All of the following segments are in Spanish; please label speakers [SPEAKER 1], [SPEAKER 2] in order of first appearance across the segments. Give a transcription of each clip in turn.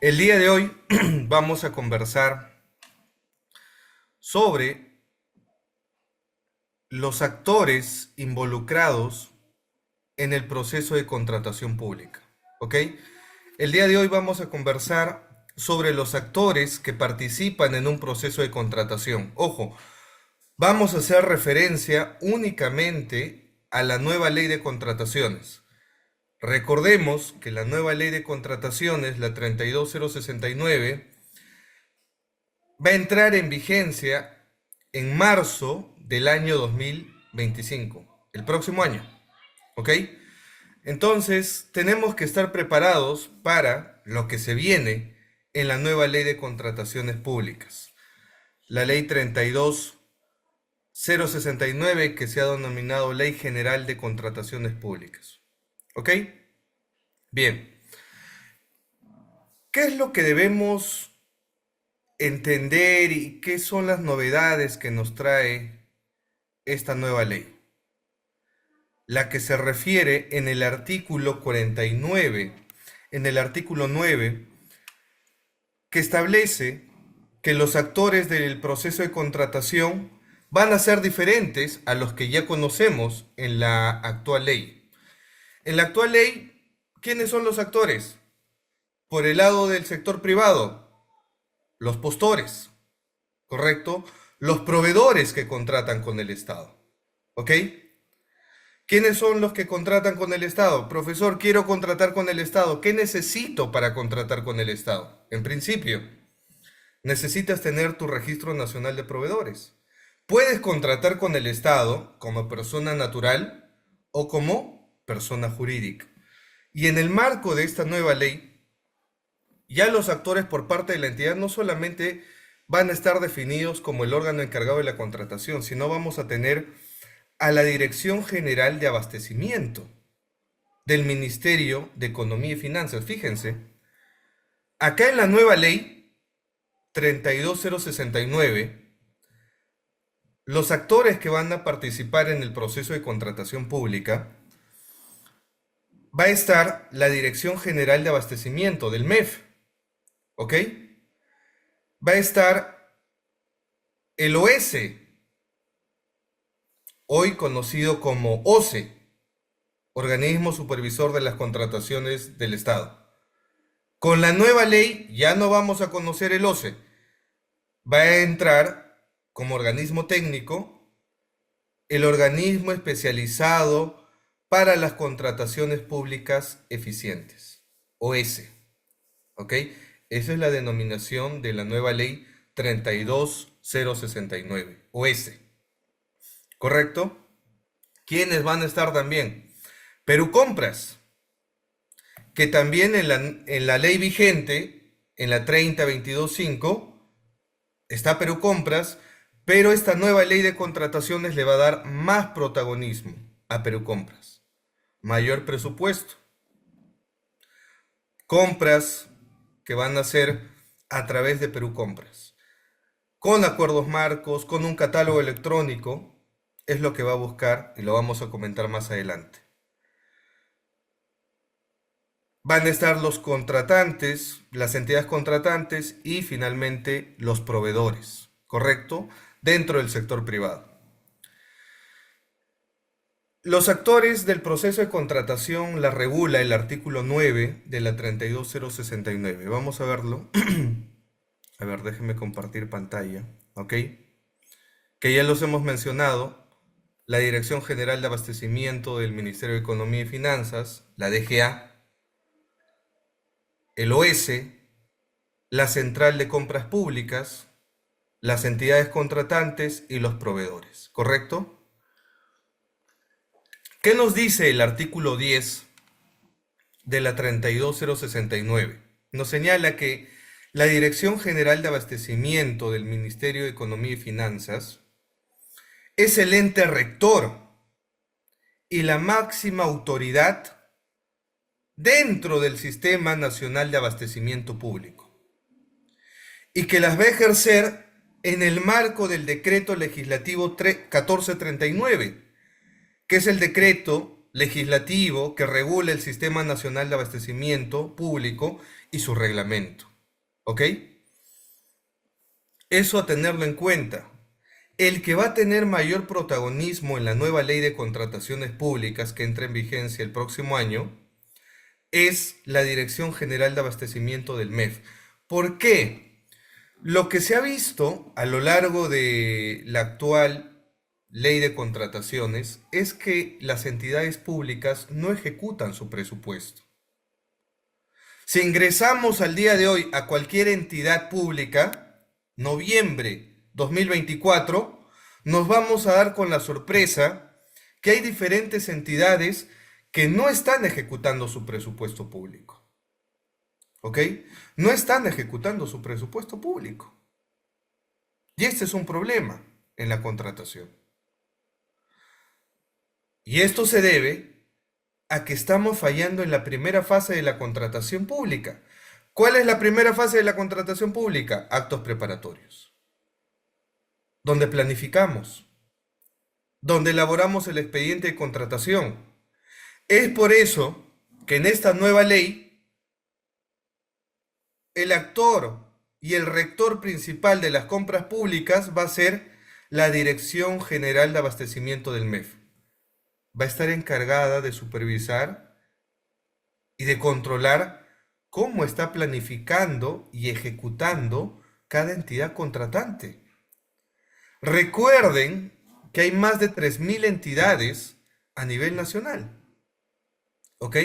[SPEAKER 1] El día de hoy vamos a conversar sobre los actores involucrados en el proceso de contratación pública. ¿Ok? El día de hoy vamos a conversar sobre los actores que participan en un proceso de contratación. Ojo, vamos a hacer referencia únicamente a la nueva ley de contrataciones. Recordemos que la nueva ley de contrataciones, la 32069, va a entrar en vigencia en marzo del año 2025, el próximo año. ¿Ok? Entonces, tenemos que estar preparados para lo que se viene en la nueva ley de contrataciones públicas. La ley 32069, que se ha denominado Ley General de Contrataciones Públicas. ¿Ok? Bien. ¿Qué es lo que debemos entender y qué son las novedades que nos trae esta nueva ley? La que se refiere en el artículo 49, en el artículo 9, que establece que los actores del proceso de contratación van a ser diferentes a los que ya conocemos en la actual ley. En la actual ley, ¿quiénes son los actores? Por el lado del sector privado, los postores, ¿correcto? Los proveedores que contratan con el Estado, ¿ok? ¿Quiénes son los que contratan con el Estado? Profesor, quiero contratar con el Estado. ¿Qué necesito para contratar con el Estado? En principio, necesitas tener tu registro nacional de proveedores. Puedes contratar con el Estado como persona natural o como persona jurídica. Y en el marco de esta nueva ley, ya los actores por parte de la entidad no solamente van a estar definidos como el órgano encargado de la contratación, sino vamos a tener a la Dirección General de Abastecimiento del Ministerio de Economía y Finanzas. Fíjense, acá en la nueva ley 32069, los actores que van a participar en el proceso de contratación pública va a estar la Dirección General de Abastecimiento del MEF, ¿ok? Va a estar el OS, hoy conocido como OCE, Organismo Supervisor de las Contrataciones del Estado. Con la nueva ley ya no vamos a conocer el OCE. Va a entrar como organismo técnico el organismo especializado para las contrataciones públicas eficientes, OS. ¿Ok? Esa es la denominación de la nueva ley 32069, OS. ¿Correcto? ¿Quiénes van a estar también? Perú Compras, que también en la ley vigente, en la 30225, está Perú Compras, pero esta nueva ley de contrataciones le va a dar más protagonismo a Perú Compras. Mayor presupuesto. Compras que van a ser a través de Perú Compras. Con acuerdos marcos, con un catálogo electrónico, es lo que va a buscar y lo vamos a comentar más adelante. Van a estar los contratantes, las entidades contratantes y finalmente los proveedores, ¿correcto? Dentro del sector privado. Los actores del proceso de contratación la regula el artículo 9 de la 32069. Vamos a verlo. A ver, déjenme compartir pantalla, ¿ok? Que ya los hemos mencionado. La Dirección General de Abastecimiento del Ministerio de Economía y Finanzas, la DGA, el OS, la Central de Compras Públicas, las entidades contratantes y los proveedores, ¿correcto? ¿Qué nos dice el artículo 10 de la 32069? Nos señala que la Dirección General de Abastecimiento del Ministerio de Economía y Finanzas es el ente rector y la máxima autoridad dentro del Sistema Nacional de Abastecimiento Público, y que las va a ejercer en el marco del Decreto Legislativo 1439, que es el decreto legislativo que regula el Sistema Nacional de Abastecimiento Público y su reglamento. ¿Ok? Eso a tenerlo en cuenta. El que va a tener mayor protagonismo en la nueva ley de contrataciones públicas que entra en vigencia el próximo año es la Dirección General de Abastecimiento del MEF. ¿Por qué? Lo que se ha visto a lo largo de la actual ley de contrataciones es que las entidades públicas no ejecutan su presupuesto. Si ingresamos al día de hoy a cualquier entidad pública, noviembre 2024, nos vamos a dar con la sorpresa que hay diferentes entidades que no están ejecutando su presupuesto público. ¿Ok? No están ejecutando su presupuesto público. Y este es un problema en la contratación. Y esto se debe a que estamos fallando en la primera fase de la contratación pública. ¿Cuál es la primera fase de la contratación pública? Actos preparatorios, donde planificamos, donde elaboramos el expediente de contratación. Es por eso que en esta nueva ley, el actor y el rector principal de las compras públicas va a ser la Dirección General de Abastecimiento del MEF. Va a estar encargada de supervisar y de controlar cómo está planificando y ejecutando cada entidad contratante. Recuerden que hay más de 3.000 entidades a nivel nacional. ¿Ok?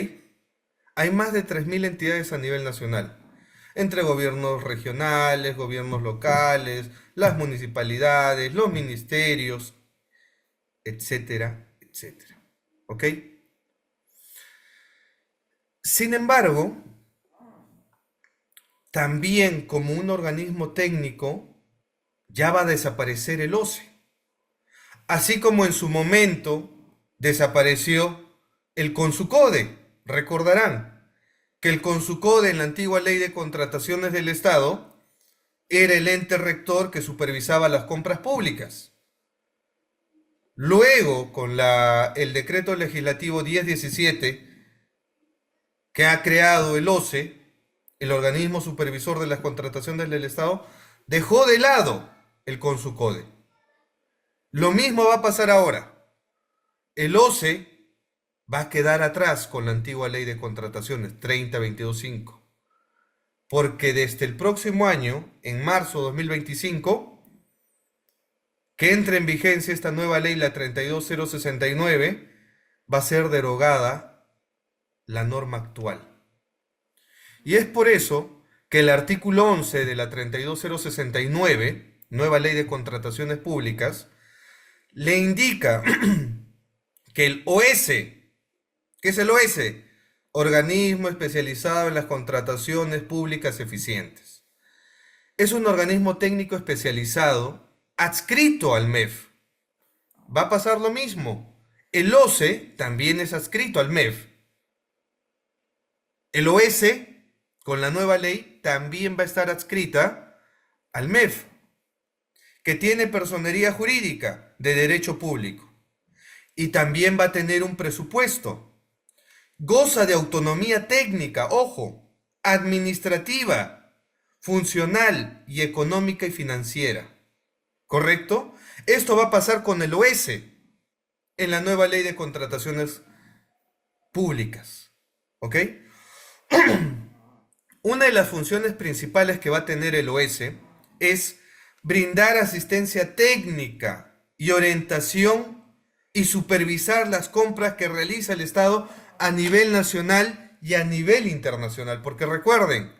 [SPEAKER 1] Hay más de 3.000 entidades a nivel nacional, entre gobiernos regionales, gobiernos locales, las municipalidades, los ministerios, etcétera, etcétera. ¿Ok? Sin embargo, también como un organismo técnico, ya va a desaparecer el OCE. Así como en su momento desapareció el Consucode. Recordarán que el Consucode en la antigua ley de contrataciones del Estado era el ente rector que supervisaba las compras públicas. Luego, con el decreto legislativo 1017, que ha creado el OCE, el organismo supervisor de las contrataciones del Estado, dejó de lado el Consucode. Lo mismo va a pasar ahora. El OCE va a quedar atrás con la antigua ley de contrataciones 3022.5, porque desde el próximo año, en marzo de 2025, que entre en vigencia esta nueva ley, la 32069, va a ser derogada la norma actual. Y es por eso que el artículo 11 de la 32069, nueva ley de contrataciones públicas, le indica que el OS, ¿qué es el OS? Organismo especializado en las contrataciones públicas eficientes. Es un organismo técnico especializado adscrito al MEF. Va a pasar lo mismo. El OCE también es adscrito al MEF. El OS, con la nueva ley, también va a estar adscrita al MEF, que tiene personería jurídica de derecho público. Y también va a tener un presupuesto. Goza de autonomía técnica, ojo, administrativa, funcional y económica y financiera. ¿Correcto? Esto va a pasar con el OS en la nueva ley de contrataciones públicas. ¿Ok? Una de las funciones principales que va a tener el OS es brindar asistencia técnica y orientación y supervisar las compras que realiza el Estado a nivel nacional y a nivel internacional. Porque recuerden,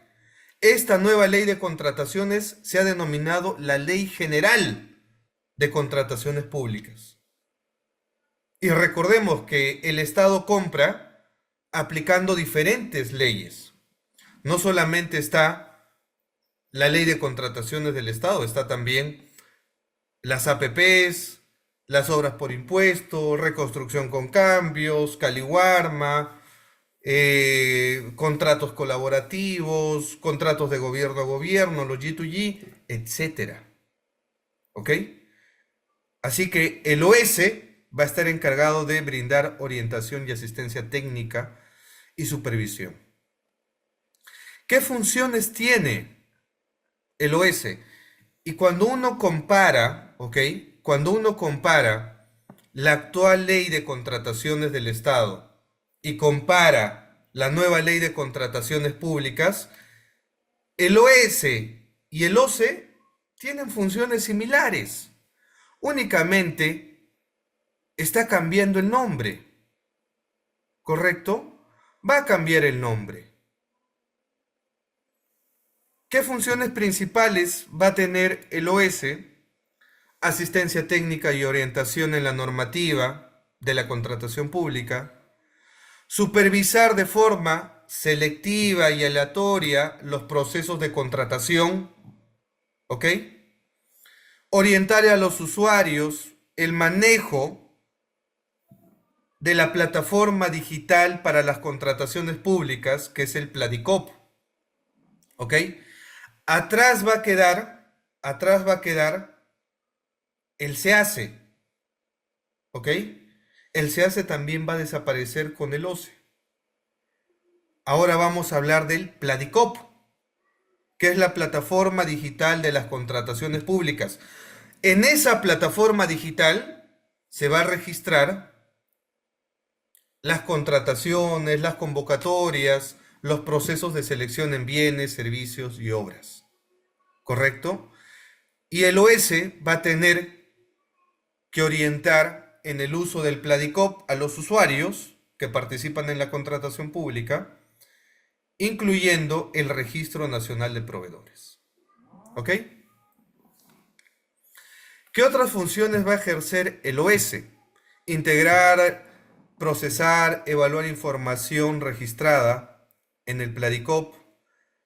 [SPEAKER 1] esta nueva ley de contrataciones se ha denominado la Ley General de Contrataciones Públicas. Y recordemos que el Estado compra aplicando diferentes leyes. No solamente está la ley de contrataciones del Estado, está también las APPs, las obras por impuesto, reconstrucción con cambios, Caliwarma, contratos colaborativos, contratos de gobierno a gobierno, los G2G, etc. ¿Ok? Así que el OS va a estar encargado de brindar orientación y asistencia técnica y supervisión. ¿Qué funciones tiene el OS. Y cuando uno compara, ¿ok? Cuando uno compara la actual ley de contrataciones del Estado y compara la nueva ley de contrataciones públicas, el OS y el OCE tienen funciones similares. Únicamente está cambiando el nombre, ¿correcto? Va a cambiar el nombre. ¿Qué funciones principales va a tener el OS? Asistencia técnica y orientación en la normativa de la contratación pública, supervisar de forma selectiva y aleatoria los procesos de contratación, ¿ok? Orientar a los usuarios el manejo de la plataforma digital para las contrataciones públicas, que es el Pladicop, ¿ok? Atrás va a quedar el SEACE, ¿ok? El SEACE también va a desaparecer con el OCE. Ahora vamos a hablar del Pladicop, que es la plataforma digital de las contrataciones públicas. En esa plataforma digital se va a registrar las contrataciones, las convocatorias, los procesos de selección en bienes, servicios y obras. ¿Correcto? Y el OS va a tener que orientar en el uso del Pladicop a los usuarios que participan en la contratación pública, incluyendo el Registro Nacional de Proveedores. ¿Ok? ¿Qué otras funciones va a ejercer el OS? Integrar, procesar, evaluar información registrada en el Pladicop,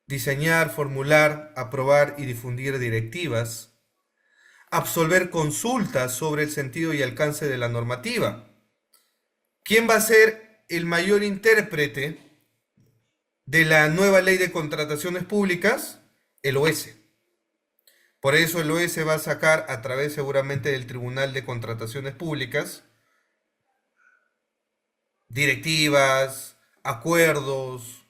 [SPEAKER 1] diseñar, formular, aprobar y difundir directivas, absolver consultas sobre el sentido y alcance de la normativa. ¿Quién va a ser el mayor intérprete de la nueva ley de contrataciones públicas? El OS. Por eso el OS va a sacar a través seguramente del Tribunal de Contrataciones Públicas directivas, acuerdos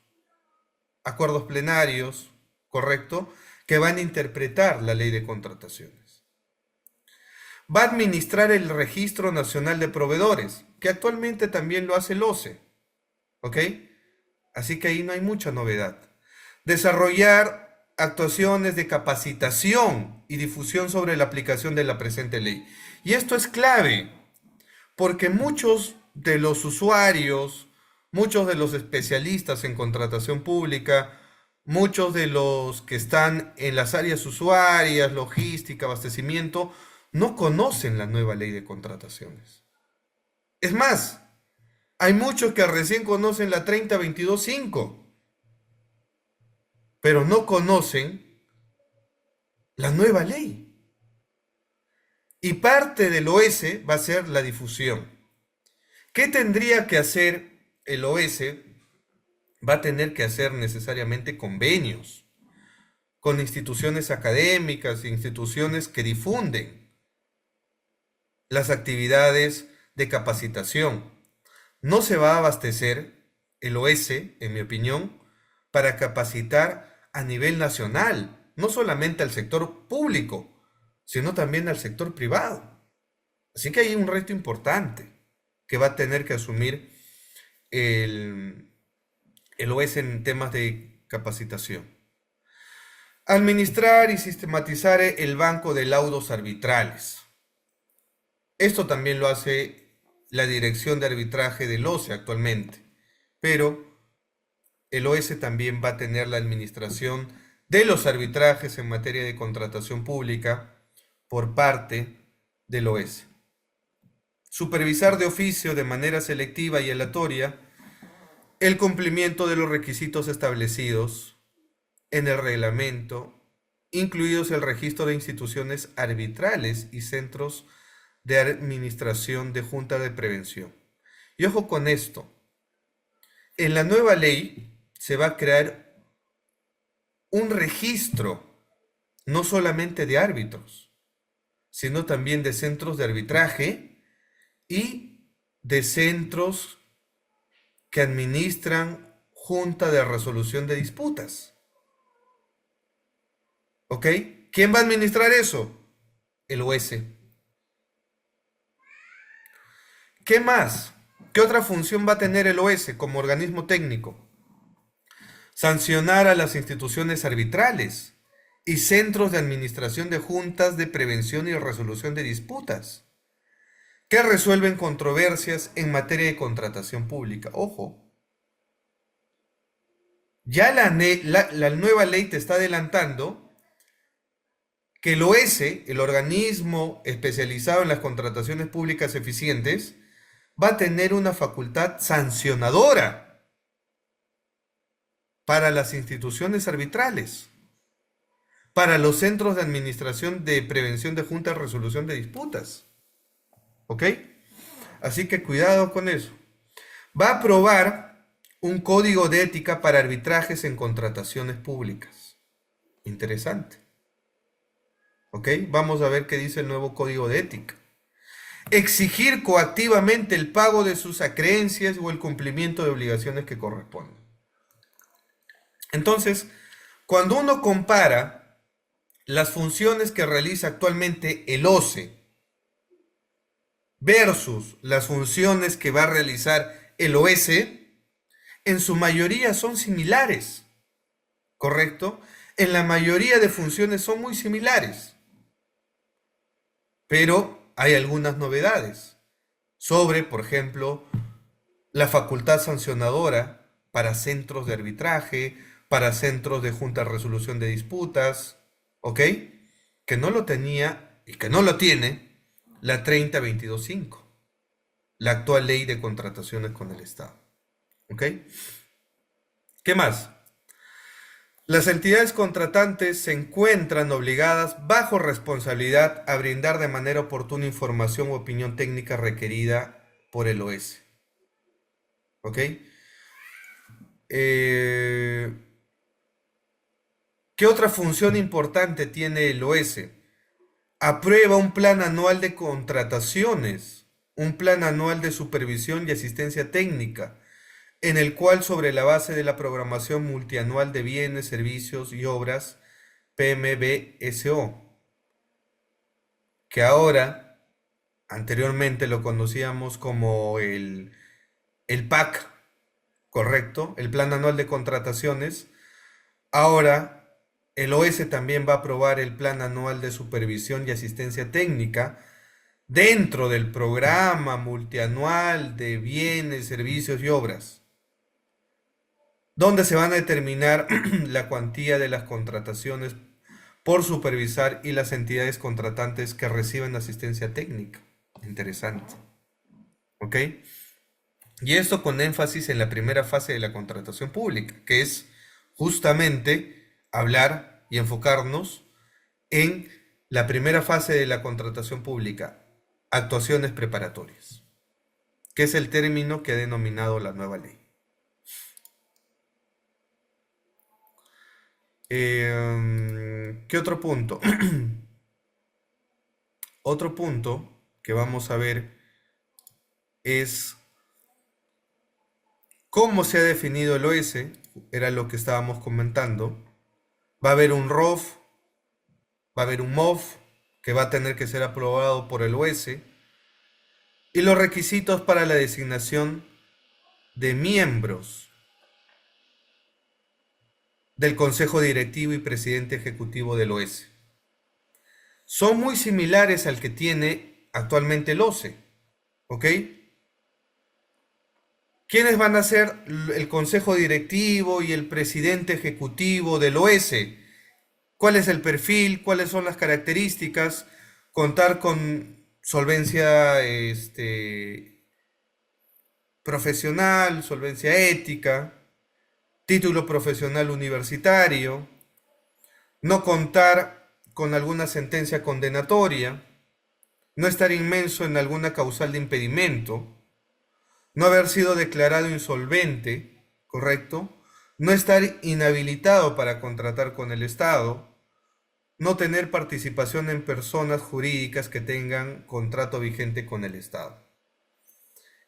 [SPEAKER 1] plenarios, ¿correcto? Que van a interpretar la ley de contrataciones. Va a administrar el Registro Nacional de Proveedores, que actualmente también lo hace el OCE, ¿ok? Así que ahí no hay mucha novedad. Desarrollar actuaciones de capacitación y difusión sobre la aplicación de la presente ley. Y esto es clave, porque muchos de los usuarios, muchos de los especialistas en contratación pública, muchos de los que están en las áreas usuarias, logística, abastecimiento, no conocen la nueva ley de contrataciones. Es más, hay muchos que recién conocen la 3022.5, pero no conocen la nueva ley. Y parte del OS va a ser la difusión. ¿Qué tendría que hacer el OS? Va a tener que hacer necesariamente convenios con instituciones académicas, instituciones que difunden las actividades de capacitación. No se va a abastecer el OS, en mi opinión, para capacitar a nivel nacional, no solamente al sector público, sino también al sector privado. Así que hay un reto importante que va a tener que asumir el OS en temas de capacitación. Administrar y sistematizar el banco de laudos arbitrales. Esto también lo hace la Dirección de Arbitraje del OCE actualmente, pero el OS también va a tener la administración de los arbitrajes en materia de contratación pública por parte del OS. Supervisar de oficio de manera selectiva y aleatoria el cumplimiento de los requisitos establecidos en el reglamento, incluidos el registro de instituciones arbitrales y centros de administración de junta de prevención. Y ojo con esto, en la nueva ley se va a crear un registro no solamente de árbitros, sino también de centros de arbitraje y de centros que administran junta de resolución de disputas. ¿Ok? ¿Quién va a administrar eso? El OS. ¿Qué más? ¿Qué otra función va a tener el OS como organismo técnico? Sancionar a las instituciones arbitrales y centros de administración de juntas de prevención y resolución de disputas que resuelven controversias en materia de contratación pública. Ojo, ya la nueva ley te está adelantando que el OS, el organismo especializado en las contrataciones públicas eficientes, va a tener una facultad sancionadora para las instituciones arbitrales, para los centros de administración de prevención de juntas de resolución de disputas. ¿Ok? Así que cuidado con eso. Va a aprobar un código de ética para arbitrajes en contrataciones públicas. Interesante. ¿Ok? Vamos a ver qué dice el nuevo código de ética. Exigir coactivamente el pago de sus acreencias o el cumplimiento de obligaciones que corresponden. Entonces, cuando uno compara las funciones que realiza actualmente el OCE versus las funciones que va a realizar el OS, en su mayoría son similares, ¿correcto? En la mayoría de funciones son muy similares, pero hay algunas novedades sobre, por ejemplo, la facultad sancionadora para centros de arbitraje, para centros de junta de resolución de disputas, ¿ok? Que no lo tenía y que no lo tiene la 3022.5, la actual ley de contrataciones con el Estado, ¿ok? ¿Qué más? Las entidades contratantes se encuentran obligadas bajo responsabilidad a brindar de manera oportuna información o opinión técnica requerida por el OS. ¿Ok? ¿Qué otra función importante tiene el OS? Aprueba un plan anual de contrataciones, un plan anual de supervisión y asistencia técnica, en el cual, sobre la base de la programación multianual de bienes, servicios y obras, PMBSO, que ahora, anteriormente lo conocíamos como el PAC, ¿correcto? El Plan Anual de Contrataciones. Ahora, el OS también va a aprobar el Plan Anual de Supervisión y Asistencia Técnica dentro del programa multianual de bienes, servicios y obras, donde se van a determinar la cuantía de las contrataciones por supervisar y las entidades contratantes que reciben asistencia técnica. Interesante. ¿Ok? Y esto con énfasis en la primera fase de la contratación pública, que es justamente hablar y enfocarnos en la primera fase de la contratación pública, actuaciones preparatorias, que es el término que ha denominado la nueva ley. ¿Qué otro punto? Otro punto que vamos a ver es cómo se ha definido el OS, era lo que estábamos comentando. Va a haber un ROF, va a haber un MOF, que va a tener que ser aprobado por el OS, y los requisitos para la designación de miembros del Consejo Directivo y Presidente Ejecutivo del OS. Son muy similares al que tiene actualmente el OCE, ¿ok? ¿Quiénes van a ser el Consejo Directivo y el Presidente Ejecutivo del OS? ¿Cuál es el perfil? ¿Cuáles son las características? Contar con solvencia profesional, solvencia ética, título profesional universitario, no contar con alguna sentencia condenatoria, no estar inmenso en alguna causal de impedimento, no haber sido declarado insolvente, ¿correcto? No estar inhabilitado para contratar con el Estado, no tener participación en personas jurídicas que tengan contrato vigente con el Estado.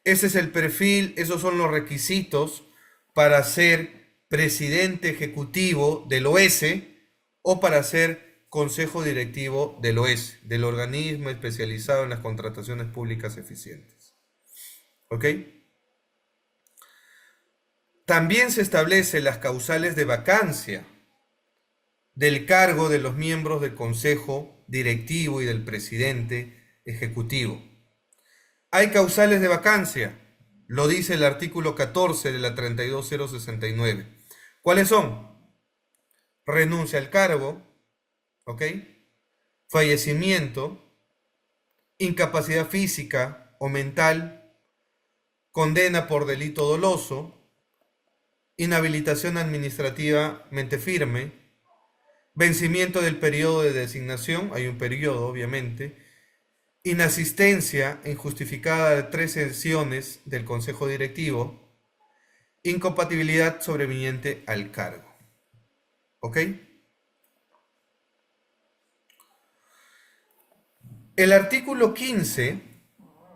[SPEAKER 1] Ese es el perfil, esos son los requisitos para ser presidente ejecutivo del OS o para ser Consejo Directivo del OES, del Organismo Especializado en las Contrataciones Públicas Eficientes. ¿Ok? También se establece las causales de vacancia del cargo de los miembros del Consejo Directivo y del Presidente Ejecutivo. Hay causales de vacancia, lo dice el artículo 14 de la 32069. ¿Cuáles son? Renuncia al cargo, ¿ok? Fallecimiento, incapacidad física o mental, condena por delito doloso, inhabilitación administrativamente firme, vencimiento del periodo de designación, hay un periodo obviamente, inasistencia injustificada de 3 sesiones del Consejo Directivo, incompatibilidad sobreviniente al cargo. ¿Ok? El artículo 15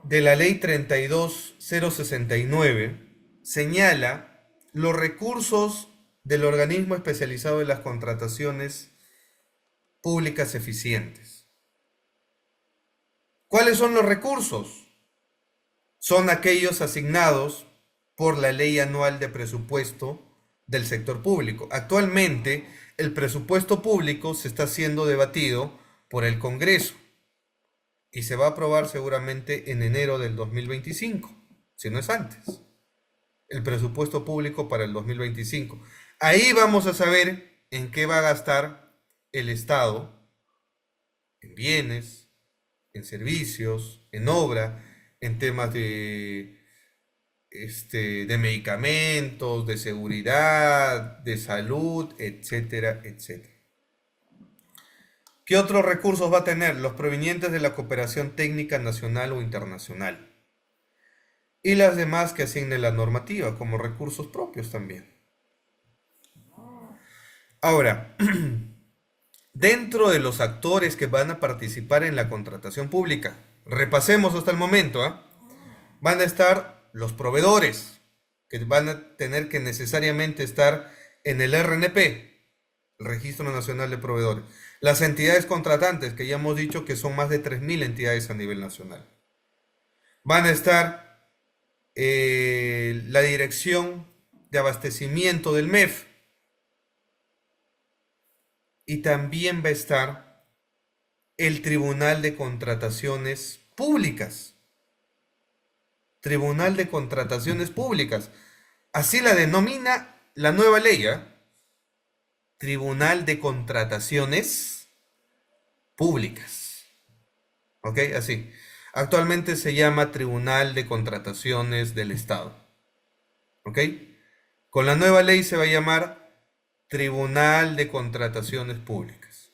[SPEAKER 1] de la Ley 32069 señala los recursos del organismo especializado en las contrataciones públicas eficientes. ¿Cuáles son los recursos? Son aquellos asignados por la Ley Anual de Presupuesto del sector público. Actualmente, el presupuesto público se está siendo debatido por el Congreso y se va a aprobar seguramente en enero del 2025, si no es antes. El presupuesto público para el 2025. Ahí vamos a saber en qué va a gastar el Estado, en bienes, en servicios, en obra, en temas de medicamentos, de seguridad, de salud, etcétera, etcétera. ¿Qué otros recursos va a tener? Los provenientes de la cooperación técnica nacional o internacional. Y las demás que asigne la normativa, como recursos propios también. Ahora, dentro de los actores que van a participar en la contratación pública, repasemos hasta el momento, van a estar los proveedores, que van a tener que necesariamente estar en el RNP, el Registro Nacional de Proveedores. Las entidades contratantes, que ya hemos dicho que son más de 3.000 entidades a nivel nacional. Van a estar la Dirección de Abastecimiento del MEF. Y también va a estar el Tribunal de Contrataciones Públicas. Tribunal de Contrataciones Públicas. Así la denomina la nueva ley, Tribunal de Contrataciones Públicas. ¿Ok? Así. Actualmente se llama Tribunal de Contrataciones del Estado. ¿Ok? Con la nueva ley se va a llamar Tribunal de Contrataciones Públicas.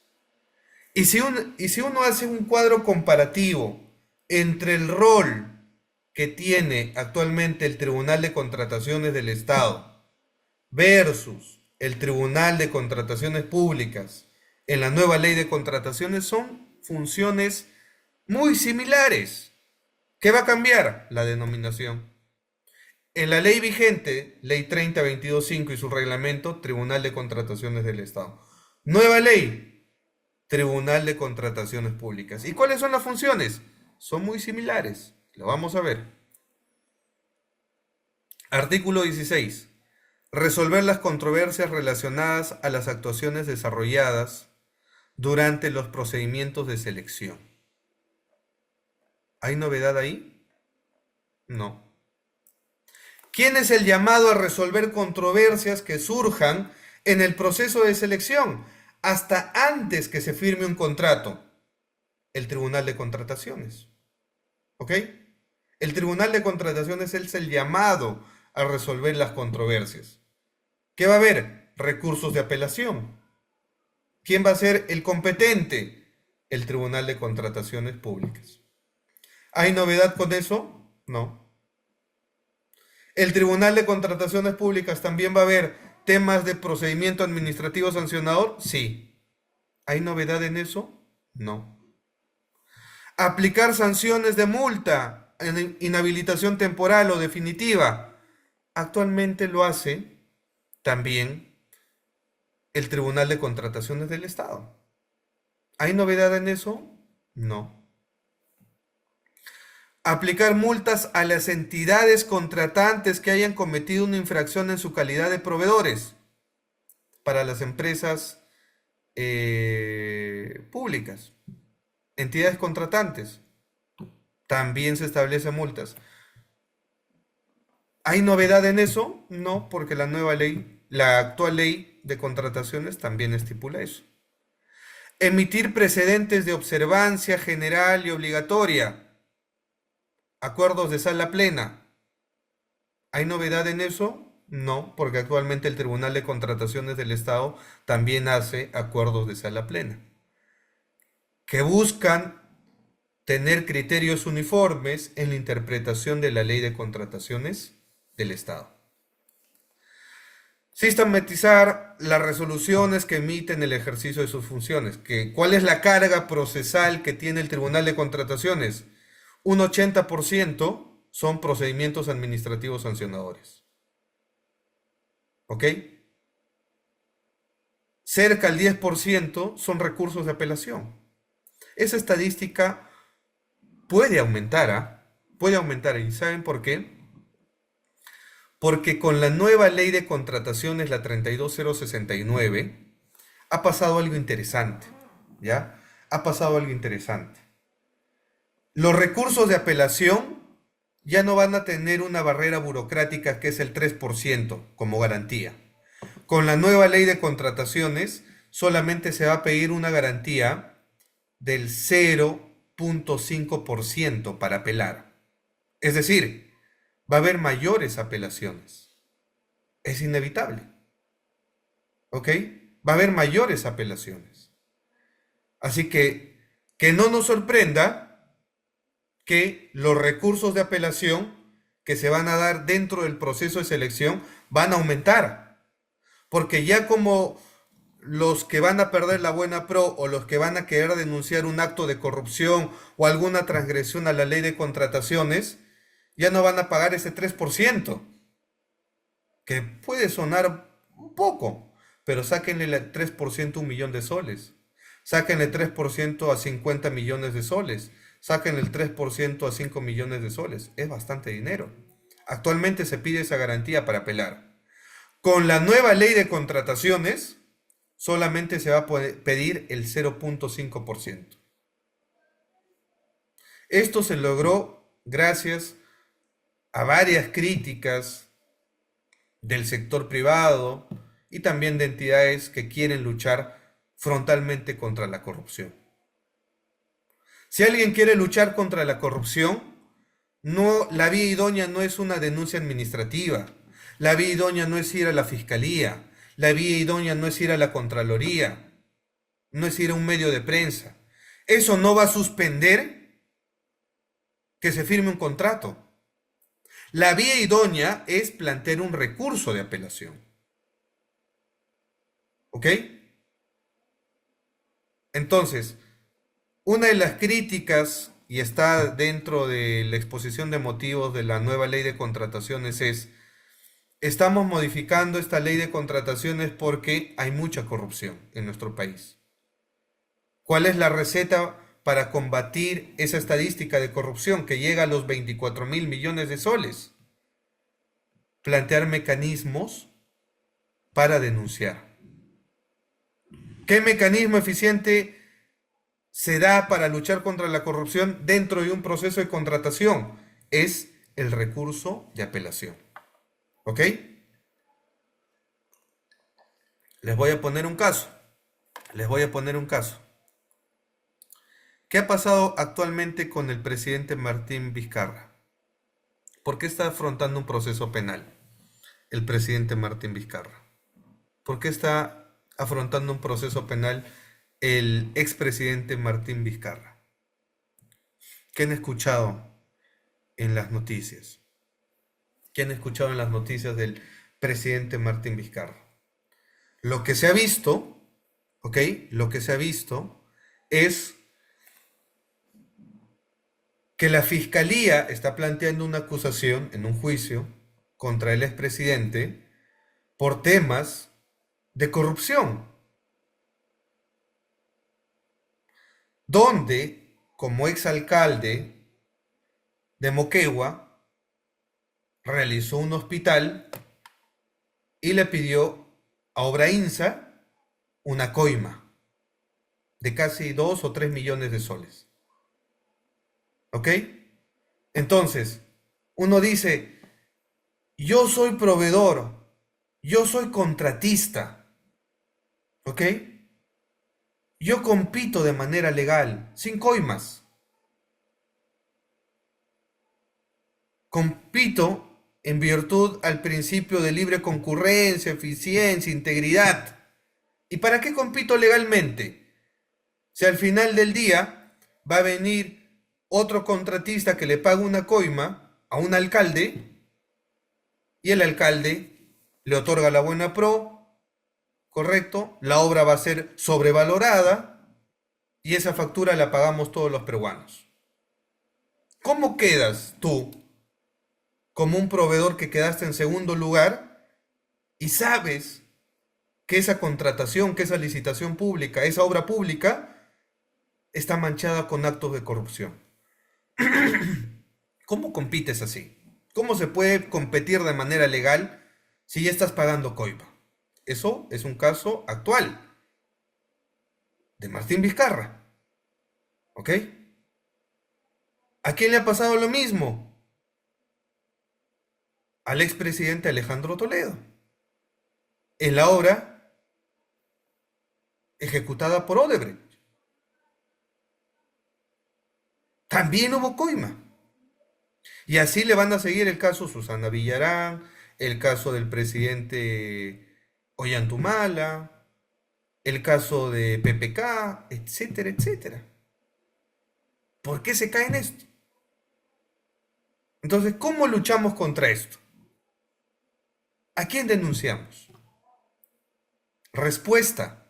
[SPEAKER 1] Y si uno hace un cuadro comparativo entre el rol que tiene actualmente el Tribunal de Contrataciones del Estado versus el Tribunal de Contrataciones Públicas en la nueva ley de contrataciones, son funciones muy similares. ¿Qué va a cambiar? La denominación. En la ley vigente, Ley 30.22.5 y su reglamento, Tribunal de Contrataciones del Estado. Nueva ley, Tribunal de Contrataciones Públicas. ¿Y cuáles son las funciones? Son muy similares. Lo vamos a ver. Artículo 16. Resolver las controversias relacionadas a las actuaciones desarrolladas durante los procedimientos de selección. ¿Hay novedad ahí? No. ¿Quién es el llamado a resolver controversias que surjan en el proceso de selección, hasta antes que se firme un contrato? El Tribunal de Contrataciones. ¿Ok? El Tribunal de Contrataciones es el llamado a resolver las controversias. ¿Qué va a haber? Recursos de apelación. ¿Quién va a ser el competente? El Tribunal de Contrataciones Públicas. ¿Hay novedad con eso? No. El Tribunal de Contrataciones Públicas también va a ver temas de procedimiento administrativo sancionador. Sí. ¿Hay novedad en eso? No. Aplicar sanciones de multa en inhabilitación temporal o definitiva. Actualmente lo hace también el Tribunal de Contrataciones del Estado. ¿Hay novedad en eso? No. Aplicar multas a las entidades contratantes que hayan cometido una infracción en su calidad de proveedores para las empresas públicas, entidades contratantes. También se establecen multas. ¿Hay novedad en eso? No, porque la nueva ley, la actual ley de contrataciones también estipula eso. Emitir precedentes de observancia general y obligatoria. Acuerdos de sala plena. ¿Hay novedad en eso? No, porque actualmente el Tribunal de Contrataciones del Estado también hace acuerdos de sala plena, que buscan tener criterios uniformes en la interpretación de la ley de contrataciones del Estado. Sistematizar las resoluciones que emiten el ejercicio de sus funciones. ¿Cuál es la carga procesal que tiene el Tribunal de Contrataciones? Un 80% son procedimientos administrativos sancionadores. ¿Ok? Cerca del 10% son recursos de apelación. Esa estadística puede aumentar, ¿ah? Puede aumentar. ¿Y saben por qué? Porque con la nueva ley de contrataciones, la 32069, ha pasado algo interesante, ¿ya? Ha pasado algo interesante. Los recursos de apelación ya no van a tener una barrera burocrática que es el 3% como garantía. Con la nueva ley de contrataciones solamente se va a pedir una garantía del 0.5% para apelar. Es decir, va a haber mayores apelaciones. Es inevitable. ¿Ok? Va a haber mayores apelaciones. Así que no nos sorprenda que los recursos de apelación que se van a dar dentro del proceso de selección van a aumentar. Porque ya como los que van a perder la buena pro o los que van a querer denunciar un acto de corrupción o alguna transgresión a la ley de contrataciones, ya no van a pagar ese 3%, que puede sonar un poco, pero sáquenle el 3% a 1 millón de soles, sáquenle el 3% a 50 millones de soles, sáquenle el 3% a 5 millones de soles, es bastante dinero. Actualmente se pide esa garantía para apelar. Con la nueva ley de contrataciones, solamente se va a pedir el 0.5%. Esto se logró gracias a varias críticas del sector privado y también de entidades que quieren luchar frontalmente contra la corrupción. Si alguien quiere luchar contra la corrupción, no, la vía idónea no es una denuncia administrativa, la vía idónea no es ir a la fiscalía, la vía idónea no es ir a la Contraloría, no es ir a un medio de prensa. Eso no va a suspender que se firme un contrato. La vía idónea es plantear un recurso de apelación. ¿Ok? Entonces, una de las críticas, y está dentro de la exposición de motivos de la nueva ley de contrataciones, es, estamos modificando esta ley de contrataciones porque hay mucha corrupción en nuestro país. ¿Cuál es la receta para combatir esa estadística de corrupción que llega a los 24.000 millones de soles? Plantear mecanismos para denunciar. ¿Qué mecanismo eficiente se da para luchar contra la corrupción dentro de un proceso de contratación? Es el recurso de apelación. ¿Ok? Les voy a poner un caso. Les voy a poner un caso. ¿Qué ha pasado actualmente con el presidente Martín Vizcarra? ¿Por qué está afrontando un proceso penal el presidente Martín Vizcarra? ¿Por qué está afrontando un proceso penal el expresidente Martín Vizcarra? ¿Qué han escuchado en las noticias? ¿Qué han escuchado en las noticias del presidente Martín Vizcarra? Lo que se ha visto, ¿ok? Lo que se ha visto es que la fiscalía está planteando una acusación en un juicio contra el expresidente por temas de corrupción. donde, como exalcalde de Moquegua, realizó un hospital y le pidió a Obrainsa una coima de casi 2 o 3 millones de soles. ¿Ok? Entonces, uno dice, yo soy proveedor, yo soy contratista, ¿ok? Yo compito de manera legal, sin coimas. Compito en virtud al principio de libre concurrencia, eficiencia, integridad. ¿Y para qué compito legalmente? Si al final del día va a venir otro contratista que le paga una coima a un alcalde y el alcalde le otorga la buena pro, correcto, la obra va a ser sobrevalorada y esa factura la pagamos todos los peruanos. ¿Cómo quedas tú como un proveedor que quedaste en segundo lugar y sabes que esa contratación, que esa licitación pública, esa obra pública está manchada con actos de corrupción? ¿Cómo compites así? ¿Cómo se puede competir de manera legal si ya estás pagando coima? Eso es un caso actual de Martín Vizcarra, ¿ok? ¿A quién le ha pasado lo mismo? Al expresidente Alejandro Toledo, en la obra ejecutada por Odebrecht. También hubo coima. Y así le van a seguir el caso Susana Villarán, el caso del presidente Ollantumala, el caso de PPK, etcétera, etcétera. ¿Por qué se cae en esto? Entonces, ¿cómo luchamos contra esto? ¿A quién denunciamos? Respuesta.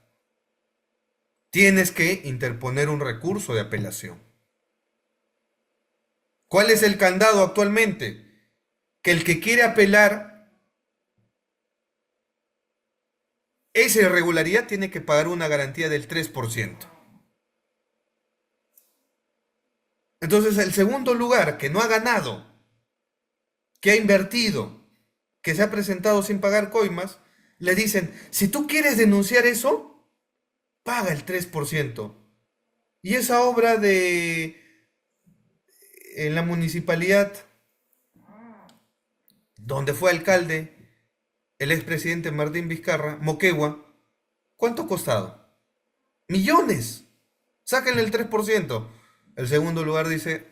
[SPEAKER 1] Tienes que interponer un recurso de apelación. ¿Cuál es el candado actualmente? Que el que quiere apelar esa irregularidad tiene que pagar una garantía del 3%. Entonces, el segundo lugar, que no ha ganado, que ha invertido, que se ha presentado sin pagar coimas, le dicen, si tú quieres denunciar eso, paga el 3%. Y esa obra en la municipalidad donde fue alcalde el expresidente Martín Vizcarra, Moquegua, ¿cuánto ha costado? Millones. Sáquenle el 3%. El segundo lugar dice,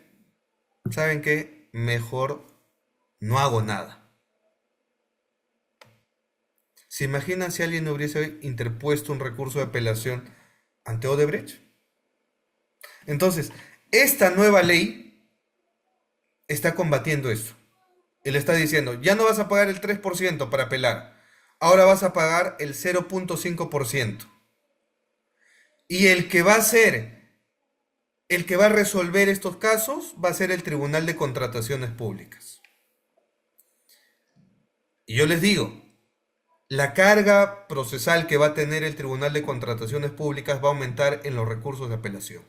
[SPEAKER 1] ¿saben qué? Mejor no hago nada. ¿Se imaginan si alguien hubiese interpuesto un recurso de apelación ante Odebrecht? Entonces, esta nueva ley está combatiendo esto. Y le está diciendo, ya no vas a pagar el 3% para apelar, ahora vas a pagar el 0.5%. Y el que va a resolver estos casos va a ser el Tribunal de Contrataciones Públicas. Y yo les digo, la carga procesal que va a tener el Tribunal de Contrataciones Públicas va a aumentar en los recursos de apelación.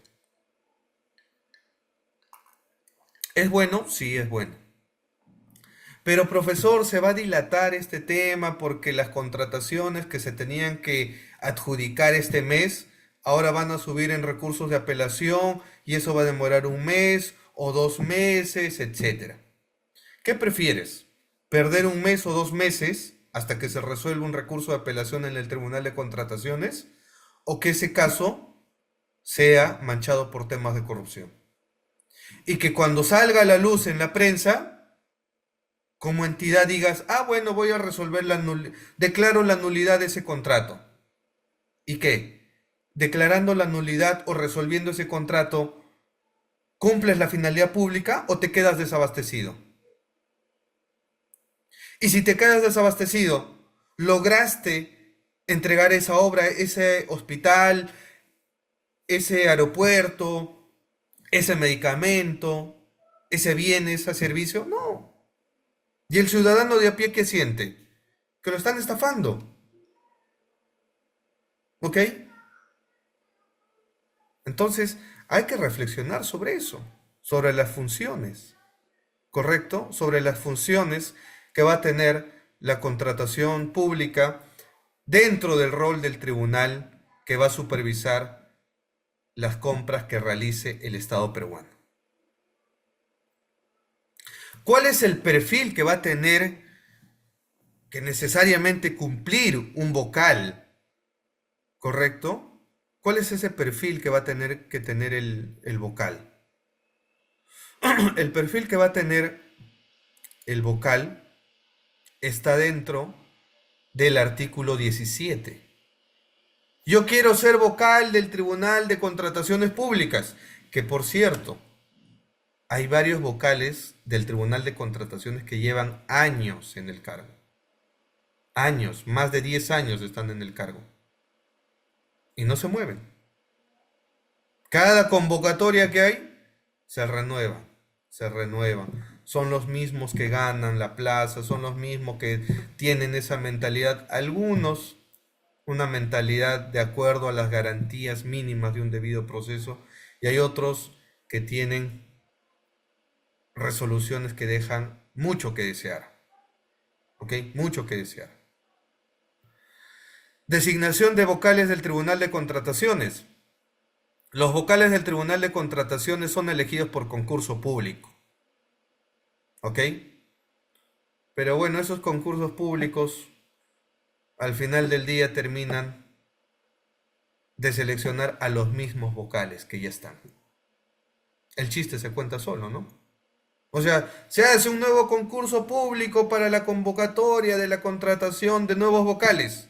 [SPEAKER 1] ¿Es bueno? Sí, es bueno. Pero profesor, se va a dilatar este tema porque las contrataciones que se tenían que adjudicar este mes ahora van a subir en recursos de apelación y eso va a demorar un mes o 2 meses, etcétera. ¿Qué prefieres? ¿Perder un mes o 2 meses hasta que se resuelva un recurso de apelación en el Tribunal de Contrataciones? ¿O que ese caso sea manchado por temas de corrupción? Y que cuando salga a la luz en la prensa, como entidad digas, ah, bueno, voy a resolver declaro la nulidad de ese contrato. ¿Y qué? Declarando la nulidad o resolviendo ese contrato, ¿cumples la finalidad pública o te quedas desabastecido? Y si te quedas desabastecido, lograste entregar esa obra, ese hospital, ese aeropuerto, ese medicamento, ese bien, ese servicio. No. ¿Y el ciudadano de a pie qué siente? Que lo están estafando. ¿Ok? Entonces, Hay que reflexionar sobre eso, sobre las funciones, ¿correcto? Sobre las funciones que va a tener la contratación pública dentro del rol del tribunal que va a supervisar las compras que realice el Estado peruano. ¿Cuál es el perfil que va a tener que necesariamente cumplir un vocal, correcto? ¿Cuál es ese perfil que va a tener que tener el vocal? El perfil que va a tener el vocal está dentro del artículo 17. Yo quiero ser vocal del Tribunal de Contrataciones Públicas, que por cierto, hay varios vocales del Tribunal de Contrataciones que llevan años en el cargo. Años, más de 10 años están en el cargo. Y no se mueven. Cada convocatoria que hay, se renueva, se renueva. Son los mismos que ganan la plaza, son los mismos que tienen esa mentalidad. Algunos, una mentalidad de acuerdo a las garantías mínimas de un debido proceso, y hay otros que tienen resoluciones que dejan mucho que desear. ¿Ok? Mucho que desear. Designación de vocales del Tribunal de Contrataciones. Los vocales del Tribunal de Contrataciones son elegidos por concurso público. ¿Ok? Pero bueno, esos concursos públicos al final del día terminan de seleccionar a los mismos vocales que ya están. El chiste se cuenta solo, ¿no? O sea, se hace un nuevo concurso público para la convocatoria de la contratación de nuevos vocales.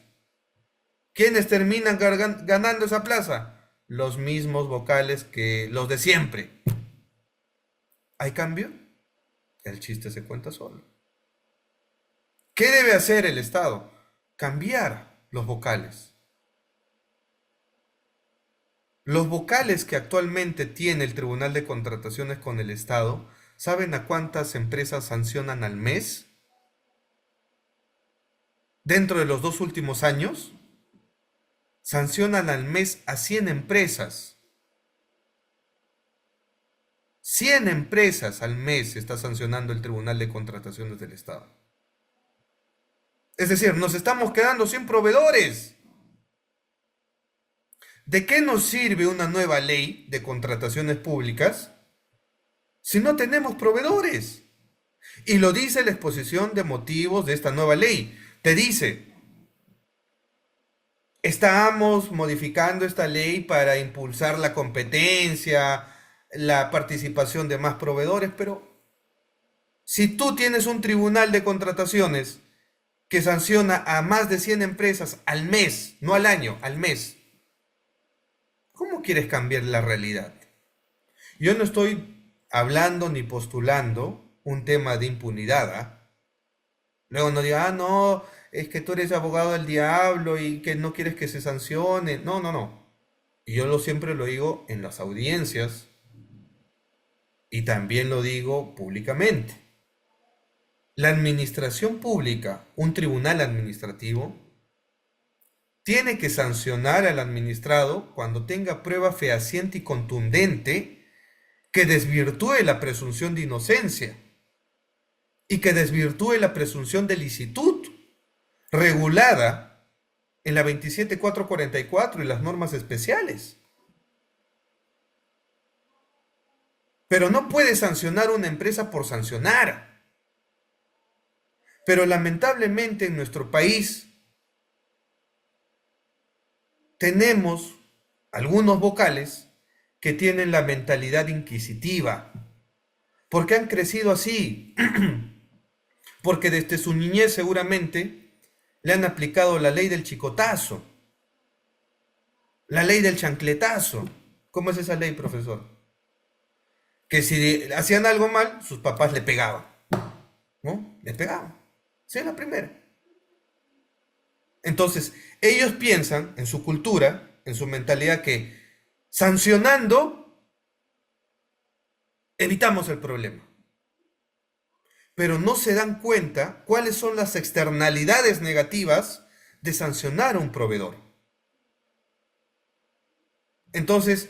[SPEAKER 1] ¿Quiénes terminan ganando esa plaza? Los mismos vocales que los de siempre. ¿Hay cambio? El chiste se cuenta solo. ¿Qué debe hacer el Estado? Cambiar los vocales. Los vocales que actualmente tiene el Tribunal de Contrataciones con el Estado, ¿saben a cuántas empresas sancionan al mes? Dentro de los 2 últimos años, sancionan al mes a 100 empresas. 100 empresas al mes está sancionando el Tribunal de Contrataciones del Estado. Es decir, nos estamos quedando sin proveedores. ¿De qué nos sirve una nueva ley de contrataciones públicas si no tenemos proveedores? Y lo dice la exposición de motivos de esta nueva ley. Te dice, estamos modificando esta ley para impulsar la competencia, la participación de más proveedores, pero si tú tienes un tribunal de contrataciones que sanciona a más de 100 empresas al mes, no al año, al mes, ¿cómo quieres cambiar la realidad? Yo no estoy hablando ni postulando un tema de impunidad, ¿eh? Luego no diga, no, es que tú eres abogado del diablo y que no quieres que se sancione. No, no, no. Y yo siempre lo digo en las audiencias y también lo digo públicamente. La administración pública, un tribunal administrativo, tiene que sancionar al administrado cuando tenga prueba fehaciente y contundente que desvirtúe la presunción de inocencia y que desvirtúe la presunción de licitud regulada en la 27444 y las normas especiales. Pero no puede sancionar una empresa por sancionar. Pero lamentablemente en nuestro país tenemos algunos vocales que tienen la mentalidad inquisitiva, porque han crecido así, porque desde su niñez seguramente le han aplicado la ley del chicotazo, la ley del chancletazo. ¿Cómo es esa ley, profesor? Que si hacían algo mal, sus papás le pegaban, ¿no? Le pegaban. Sí, es la primera. Entonces, ellos piensan en su cultura, en su mentalidad, que sancionando evitamos el problema. Pero no se dan cuenta cuáles son las externalidades negativas de sancionar a un proveedor. Entonces,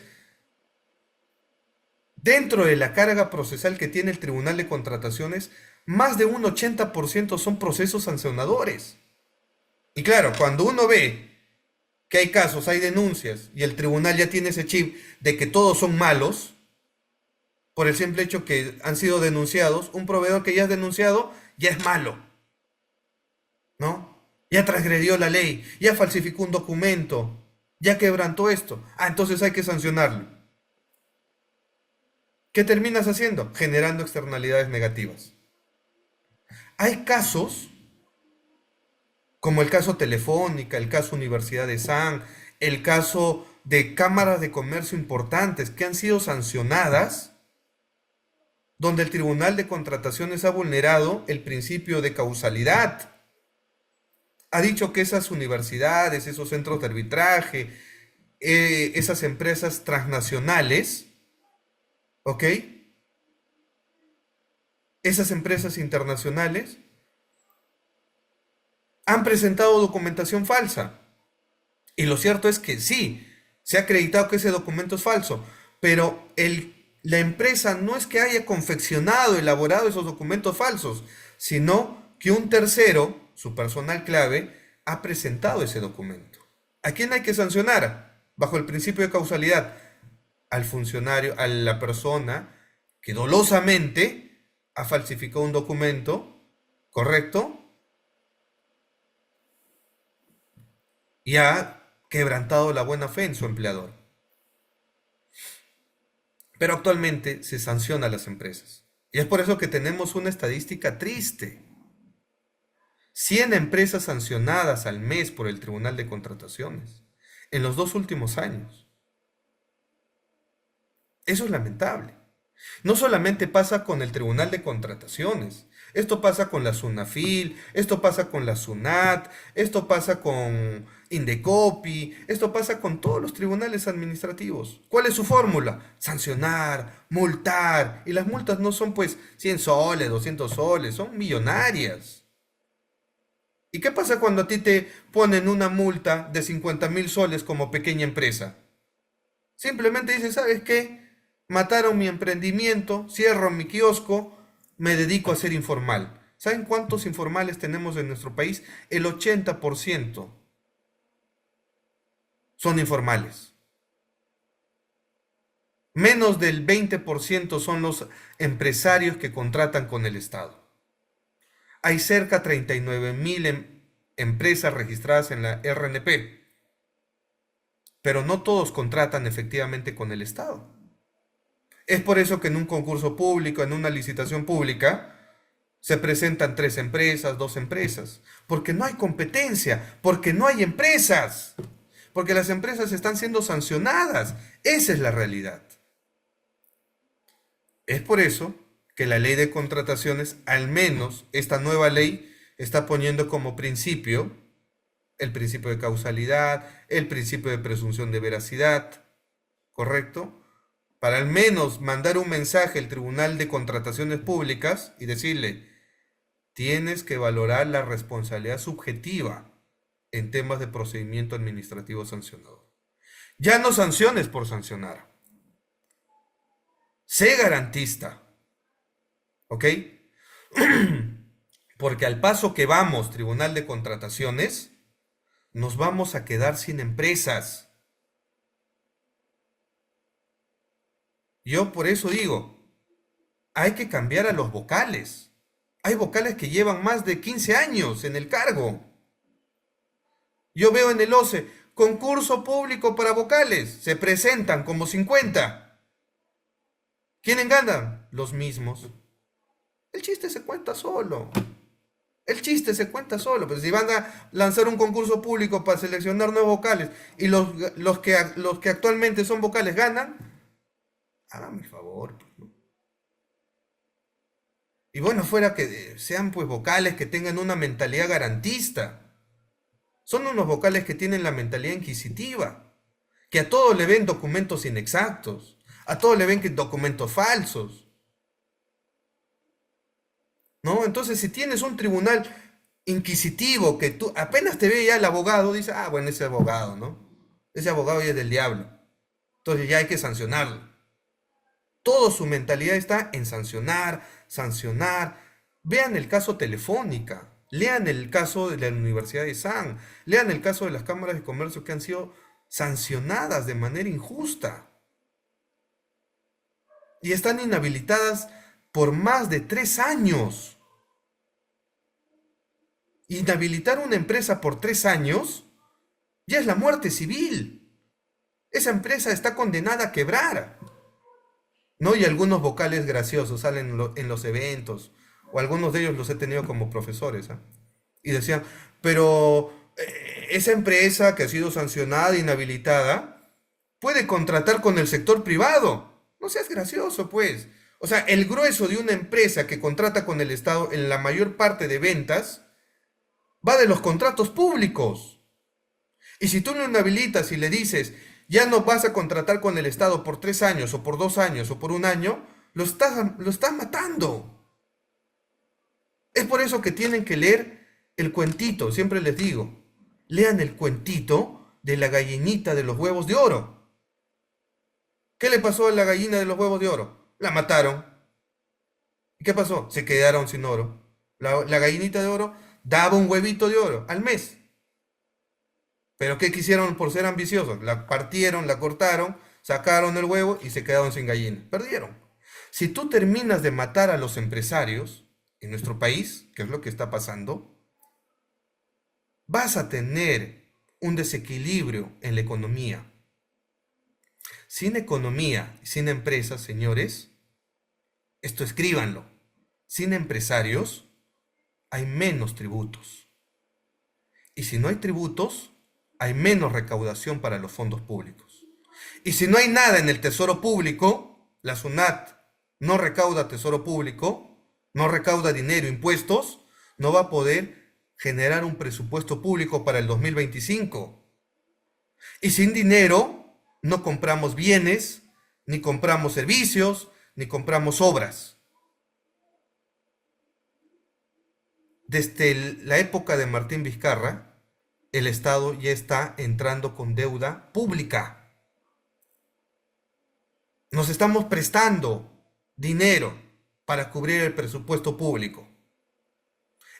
[SPEAKER 1] Dentro de la carga procesal que tiene el Tribunal de Contrataciones, más de un 80% son procesos sancionadores. Y claro, cuando uno ve que hay casos, hay denuncias, y el tribunal ya tiene ese chip de que todos son malos, por el simple hecho que han sido denunciados, un proveedor que ya es denunciado ya es malo, ¿no? Ya transgredió la ley, ya falsificó un documento, ya quebrantó esto. Ah, entonces hay que sancionarlo. ¿Qué terminas haciendo? Generando externalidades negativas. Hay casos, como el caso Telefónica, el caso Universidad de San, el caso de cámaras de comercio importantes que han sido sancionadas, donde el Tribunal de Contrataciones ha vulnerado el principio de causalidad. Ha dicho que esas universidades, esos centros de arbitraje, esas empresas transnacionales, ¿ok? Esas empresas internacionales han presentado documentación falsa. Y lo cierto es que sí, se ha acreditado que ese documento es falso, pero la empresa no es que haya confeccionado, elaborado esos documentos falsos, sino que un tercero, su personal clave, ha presentado ese documento. ¿A quién hay que sancionar? Bajo el principio de causalidad, al funcionario, a la persona que dolosamente ha falsificado un documento, ¿correcto? Y ha quebrantado la buena fe en su empleador. Pero actualmente se sanciona a las empresas. Y es por eso que tenemos una estadística triste. 100 empresas sancionadas al mes por el Tribunal de Contrataciones en los 2 últimos años. Eso es lamentable. No solamente pasa con el Tribunal de Contrataciones, esto pasa con la SUNAFIL, esto pasa con la SUNAT, esto pasa con Indecopi, esto pasa con todos los tribunales administrativos. ¿Cuál es su fórmula? Sancionar, multar, y las multas no son pues 100 soles, 200 soles, son millonarias. ¿Y qué pasa cuando a ti te ponen una multa de 50.000 soles como pequeña empresa? Simplemente dices, ¿sabes qué? Mataron mi emprendimiento, cierro mi kiosco, me dedico a ser informal. ¿Saben cuántos informales tenemos en nuestro país? El 80% son informales. Menos del 20% son los empresarios que contratan con el Estado. Hay cerca de 39.000 empresas registradas en la RNP, pero no todos contratan efectivamente con el Estado. Es por eso que en un concurso público, en una licitación pública, se presentan 3 empresas, 2 empresas, porque no hay competencia, porque no hay empresas, porque las empresas están siendo sancionadas. Esa es la realidad. Es por eso que la ley de contrataciones, al menos esta nueva ley, está poniendo como principio el principio de causalidad, el principio de presunción de veracidad, ¿correcto? Para al menos mandar un mensaje al Tribunal de Contrataciones Públicas y decirle, tienes que valorar la responsabilidad subjetiva en temas de procedimiento administrativo sancionador. Ya no sanciones por sancionar. Sé garantista, ¿ok? Porque al paso que vamos, Tribunal de Contrataciones, nos vamos a quedar sin empresas. Yo por eso digo, hay que cambiar a los vocales. Hay vocales que llevan más de 15 años en el cargo. Yo veo en el OCE, concurso público para vocales. Se presentan como 50. ¿Quiénes ganan? Los mismos. El chiste se cuenta solo. El chiste se cuenta solo. Pero si van a lanzar un concurso público para seleccionar nuevos vocales y los que actualmente son vocales ganan, háganme el favor. Y bueno, fuera que sean pues vocales que tengan una mentalidad garantista. Son unos vocales que tienen la mentalidad inquisitiva, que a todos le ven documentos inexactos, a todos le ven que documentos falsos. ¿No? Entonces, si tienes un tribunal inquisitivo que tú apenas te ve ya el abogado, dice, ah, bueno, ese abogado, ¿no? Ese abogado ya es del diablo. Entonces ya hay que sancionarlo. Toda su mentalidad está en sancionar, sancionar. Vean el caso Telefónica, lean el caso de la Universidad de San, lean el caso de las cámaras de comercio que han sido sancionadas de manera injusta y están inhabilitadas por más de 3 años. Inhabilitar una empresa por 3 años ya es la muerte civil. Esa empresa está condenada a quebrar. ¿No? Y algunos vocales graciosos salen en los eventos, o algunos de ellos los he tenido como profesores, ¿ah? Y decían, pero esa empresa que ha sido sancionada, inhabilitada, puede contratar con el sector privado. No seas gracioso, pues. O sea, el grueso de una empresa que contrata con el Estado en la mayor parte de ventas va de los contratos públicos. Y si tú lo inhabilitas y le dices, ya no vas a contratar con el Estado por 3 años, o por 2 años, o por 1 año, lo estás matando. Es por eso que tienen que leer el cuentito, siempre les digo, lean el cuentito de la gallinita de los huevos de oro. ¿Qué le pasó a la gallina de los huevos de oro? La mataron. ¿Y qué pasó? Se quedaron sin oro. La gallinita de oro daba un huevito de oro al mes. Pero ¿qué quisieron por ser ambiciosos? La partieron, la cortaron, sacaron el huevo y se quedaron sin gallina. Perdieron. Si tú terminas de matar a los empresarios en nuestro país, que es lo que está pasando, vas a tener un desequilibrio en la economía. Sin economía, sin empresas, señores, esto escríbanlo, sin empresarios hay menos tributos. Y si no hay tributos, hay menos recaudación para los fondos públicos. Y si no hay nada en el tesoro público, la SUNAT no recauda tesoro público, no recauda dinero, impuestos, no va a poder generar un presupuesto público para el 2025. Y sin dinero no compramos bienes, ni compramos servicios, ni compramos obras. Desde la época de Martín Vizcarra, el Estado ya está entrando con deuda pública. Nos estamos prestando dinero para cubrir el presupuesto público.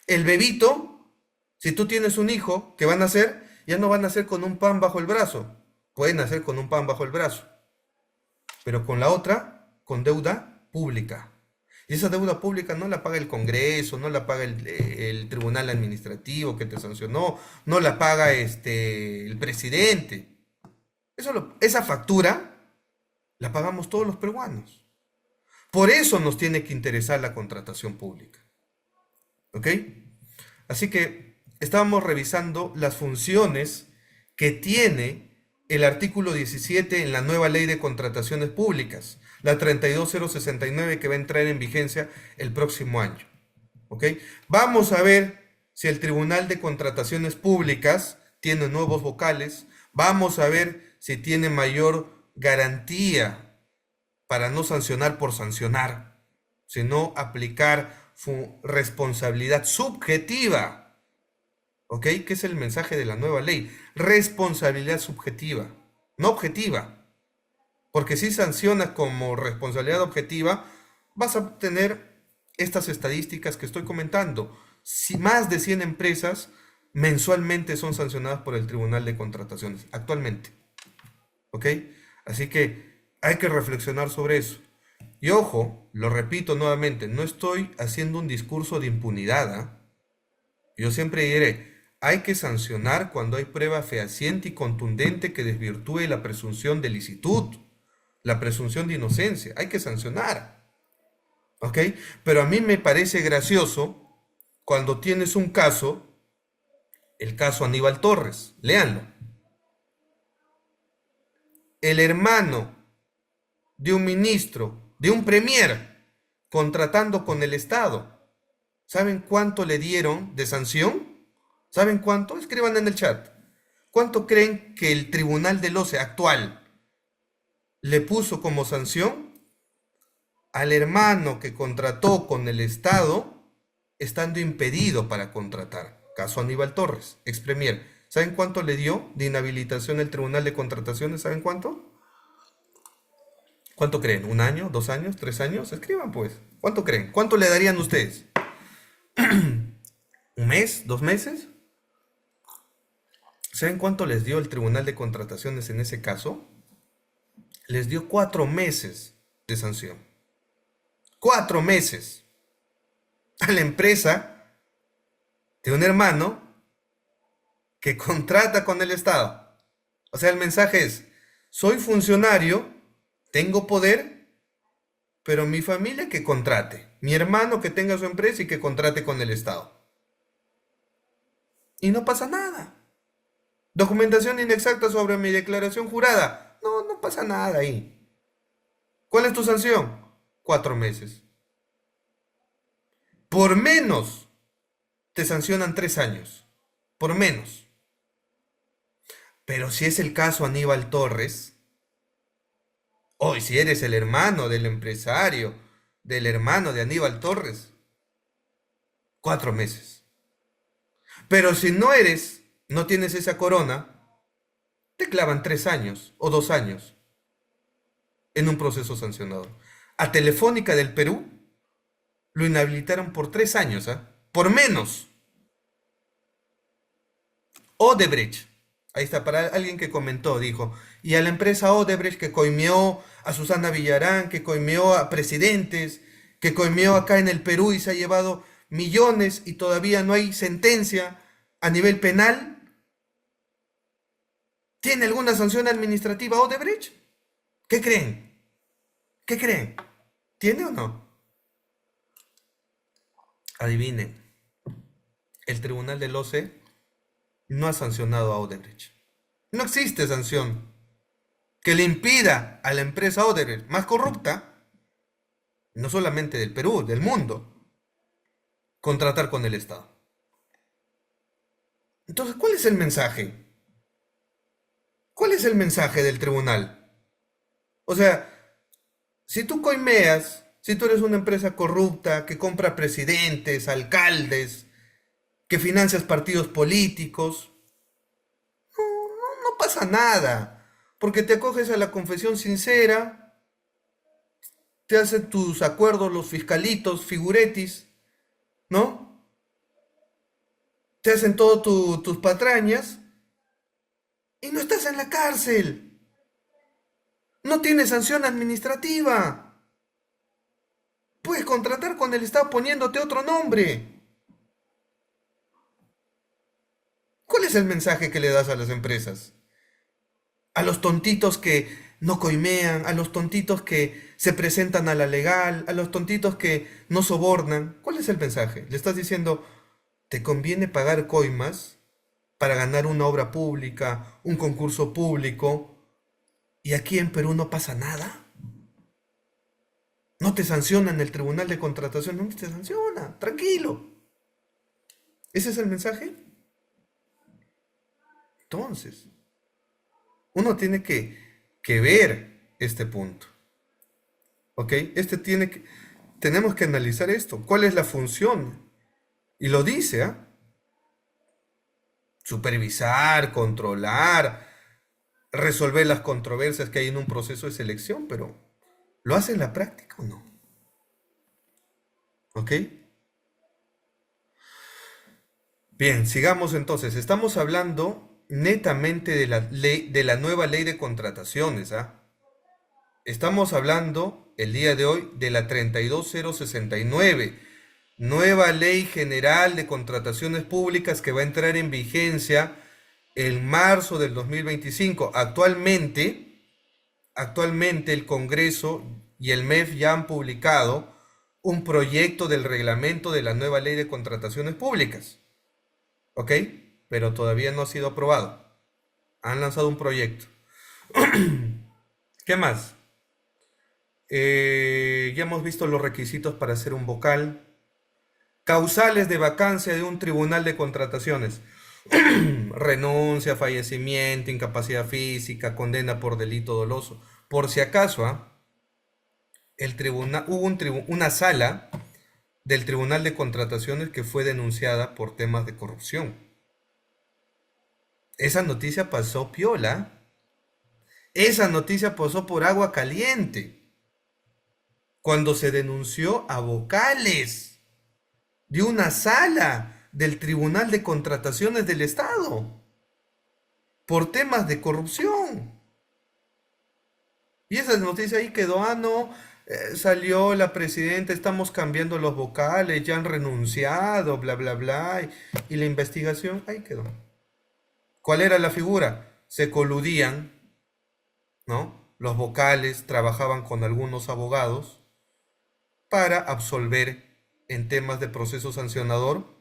[SPEAKER 1] El bebito, si tú tienes un hijo que va a nacer, ya no va a nacer con un pan bajo el brazo. Puede nacer con un pan bajo el brazo, pero con la otra, con deuda pública. Y esa deuda pública no la paga el Congreso, no la paga el Tribunal Administrativo que te sancionó, no la paga el presidente. Esa factura la pagamos todos los peruanos. Por eso nos tiene que interesar la contratación pública. ¿Ok? Así que estábamos revisando las funciones que tiene el artículo 17 en la nueva ley de contrataciones públicas, la 32069, que va a entrar en vigencia el próximo año. ¿Ok? Vamos a ver si el Tribunal de Contrataciones Públicas tiene nuevos vocales. Vamos a ver si tiene mayor garantía para no sancionar por sancionar, sino aplicar responsabilidad subjetiva. ¿Ok? ¿Qué es el mensaje de la nueva ley? Responsabilidad subjetiva, no objetiva. Porque si sancionas como responsabilidad objetiva, vas a tener estas estadísticas que estoy comentando. Si más de 100 empresas mensualmente son sancionadas por el Tribunal de Contrataciones, actualmente. ¿Ok? Así que hay que reflexionar sobre eso. Y ojo, lo repito nuevamente, no estoy haciendo un discurso de impunidad, ¿eh? Yo siempre diré, hay que sancionar cuando hay prueba fehaciente y contundente que desvirtúe la presunción de licitud, la presunción de inocencia. Hay que sancionar. ¿Ok? Pero a mí me parece gracioso cuando tienes un caso, el caso Aníbal Torres. Léanlo. El hermano de un ministro, de un premier, contratando con el Estado. ¿Saben cuánto le dieron de sanción? ¿Saben cuánto? Escriban en el chat. ¿Cuánto creen que el Tribunal del OCE actual le puso como sanción al hermano que contrató con el Estado estando impedido para contratar? Caso Aníbal Torres, ex premier. ¿Saben cuánto le dio de inhabilitación el Tribunal de Contrataciones? ¿Saben cuánto? ¿Cuánto creen? ¿Un año? ¿2 años? ¿3 años? Escriban pues. ¿Cuánto creen? ¿Cuánto le darían ustedes? ¿Un mes? ¿2 meses? ¿Saben cuánto les dio el Tribunal de Contrataciones en ese caso? Les dio 4 meses de sanción. 4 meses a la empresa de un hermano que contrata con el Estado. O sea, el mensaje es, soy funcionario, tengo poder, pero mi familia que contrate. Mi hermano que tenga su empresa y que contrate con el Estado. Y no pasa nada. Documentación inexacta sobre mi declaración jurada. No, no pasa nada ahí. ¿Cuál es tu sanción? 4 meses. Por menos te sancionan 3 años. Por menos. Pero si es el caso Aníbal Torres, o si eres el hermano del empresario, del hermano de Aníbal Torres, 4 meses. Pero si no eres, no tienes esa corona, te clavan 3 años o 2 años en un proceso sancionador. A Telefónica del Perú lo inhabilitaron por 3 años, ¿ah? Por menos. Odebrecht, ahí está, para alguien que comentó, dijo, y a la empresa Odebrecht que coimeó a Susana Villarán, que coimeó a presidentes, que coimeó acá en el Perú y se ha llevado millones y todavía no hay sentencia a nivel penal. ¿Tiene alguna sanción administrativa Odebrecht? ¿Qué creen? ¿Qué creen? ¿Tiene o no? Adivinen, el Tribunal del OCE no ha sancionado a Odebrecht. No existe sanción que le impida a la empresa Odebrecht, más corrupta, no solamente del Perú, del mundo, contratar con el Estado. Entonces, ¿cuál es el mensaje? ¿Cuál es el mensaje del tribunal? O sea, si tú coimeas, si tú eres una empresa corrupta que compra presidentes, alcaldes, que financias partidos políticos, no pasa nada, porque te acoges a la confesión sincera, te hacen tus acuerdos los fiscalitos, figuretis, ¿no? Te hacen todo tus patrañas y no estás en la cárcel. No tienes sanción administrativa. Puedes contratar con el Estado poniéndote otro nombre. ¿Cuál es el mensaje que le das a las empresas? A los tontitos que no coimean, a los tontitos que se presentan a la legal, a los tontitos que no sobornan. ¿Cuál es el mensaje? Le estás diciendo, te conviene pagar coimas para ganar una obra pública, un concurso público, y aquí en Perú no pasa nada. No te sancionan el Tribunal de Contratación, no te sanciona, tranquilo. ¿Ese es el mensaje? Entonces, uno tiene que ver este punto. ¿Ok? Tenemos que analizar esto. ¿Cuál es la función? Y lo dice, ¿ah? Supervisar, controlar, resolver las controversias que hay en un proceso de selección, pero ¿lo hace en la práctica o no? ¿Ok? Bien, sigamos entonces. Estamos hablando netamente de la ley, de la nueva ley de contrataciones, ¿ah? Estamos hablando el día de hoy de la 32069, nueva ley general de contrataciones públicas que va a entrar en vigencia en marzo del 2025. Actualmente el Congreso y el MEF ya han publicado un proyecto del reglamento de la nueva ley de contrataciones públicas. ¿Ok? Pero todavía no ha sido aprobado. Han lanzado un proyecto. ¿Qué más? Ya hemos visto los requisitos para ser un vocal. Causales de vacancia de un tribunal de contrataciones. Renuncia, fallecimiento, incapacidad física, condena por delito doloso. Por si acaso, hubo una sala del Tribunal de Contrataciones que fue denunciada por temas de corrupción. Esa noticia pasó piola. Esa noticia pasó por agua caliente. cuando se denunció a vocales de una sala del Tribunal de Contrataciones del Estado por temas de corrupción. Y esa noticia ahí quedó, no, salió la presidenta, estamos cambiando los vocales, ya han renunciado, bla, bla, bla, y la investigación ahí quedó. ¿Cuál era la figura? Se coludían, ¿no? Los vocales trabajaban con algunos abogados para absolver en temas de proceso sancionador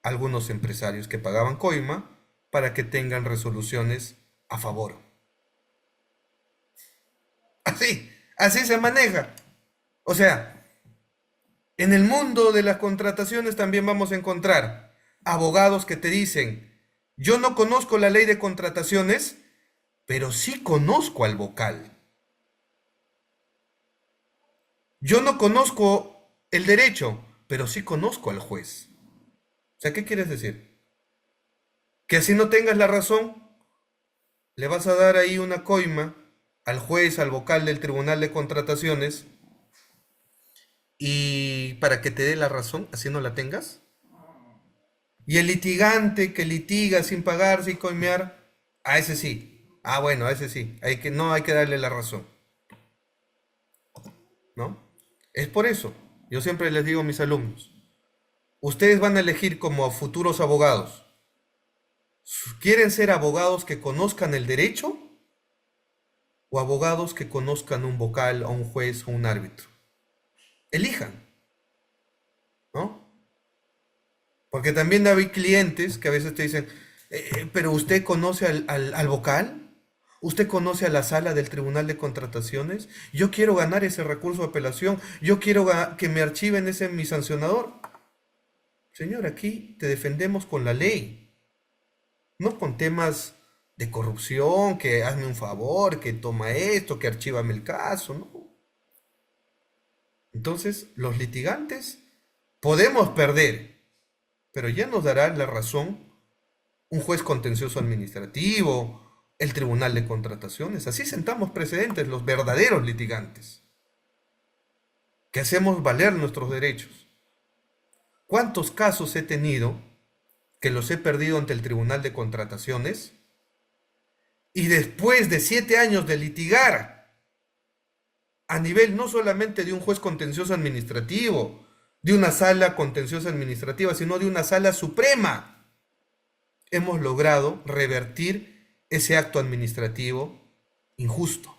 [SPEAKER 1] algunos empresarios que pagaban coima para que tengan resoluciones a favor. Así se maneja. O sea, en el mundo de las contrataciones también vamos a encontrar abogados que te dicen, yo no conozco la ley de contrataciones, pero sí conozco al vocal. Yo no conozco el derecho, pero sí conozco al juez. O sea, ¿qué quieres decir? Que así no tengas la razón, le vas a dar ahí una coima al juez, al vocal del Tribunal de Contrataciones, y para que te dé la razón, así no la tengas. Y el litigante que litiga sin pagar, sin coimear, a ese sí. Ah, bueno, a ese sí. No hay que darle la razón. ¿No? Es por eso. Yo siempre les digo a mis alumnos, ustedes van a elegir como futuros abogados. ¿Quieren ser abogados que conozcan el derecho o abogados que conozcan un vocal o un juez o un árbitro? Elijan, ¿no? Porque también hay clientes que a veces te dicen, pero ¿usted conoce al vocal? ¿Usted conoce a la sala del Tribunal de Contrataciones? Yo quiero ganar ese recurso de apelación. Yo quiero que me archiven ese mi sancionador. Señor, aquí te defendemos con la ley, no con temas de corrupción, que hazme un favor, que toma esto, que archívame el caso, ¿no? Entonces, los litigantes podemos perder, pero ya nos dará la razón un juez contencioso administrativo, el Tribunal de Contrataciones. Así sentamos precedentes los verdaderos litigantes, que hacemos valer nuestros derechos. ¿Cuántos casos he tenido que los he perdido ante el Tribunal de Contrataciones? Y después de 7 años de litigar, a nivel no solamente de un juez contencioso administrativo, de una sala contenciosa administrativa, sino de una sala suprema, hemos logrado revertir ese acto administrativo injusto.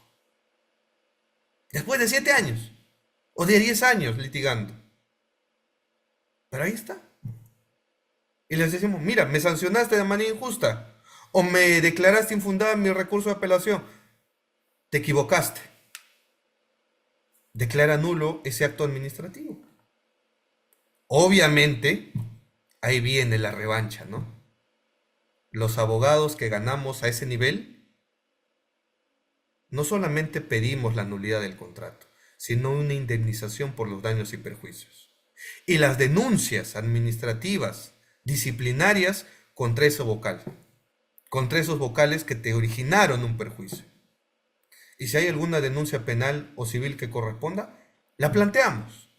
[SPEAKER 1] Después de 7 años, o de 10 años litigando. Pero ahí está. Y les decimos, mira, me sancionaste de manera injusta, o me declaraste infundada mi recurso de apelación. Te equivocaste. Declara nulo ese acto administrativo. Obviamente, ahí viene la revancha, ¿no? Los abogados que ganamos a ese nivel, no solamente pedimos la nulidad del contrato, sino una indemnización por los daños y perjuicios. Y las denuncias administrativas, disciplinarias, contra ese vocal, contra esos vocales que te originaron un perjuicio. Y si hay alguna denuncia penal o civil que corresponda, la planteamos.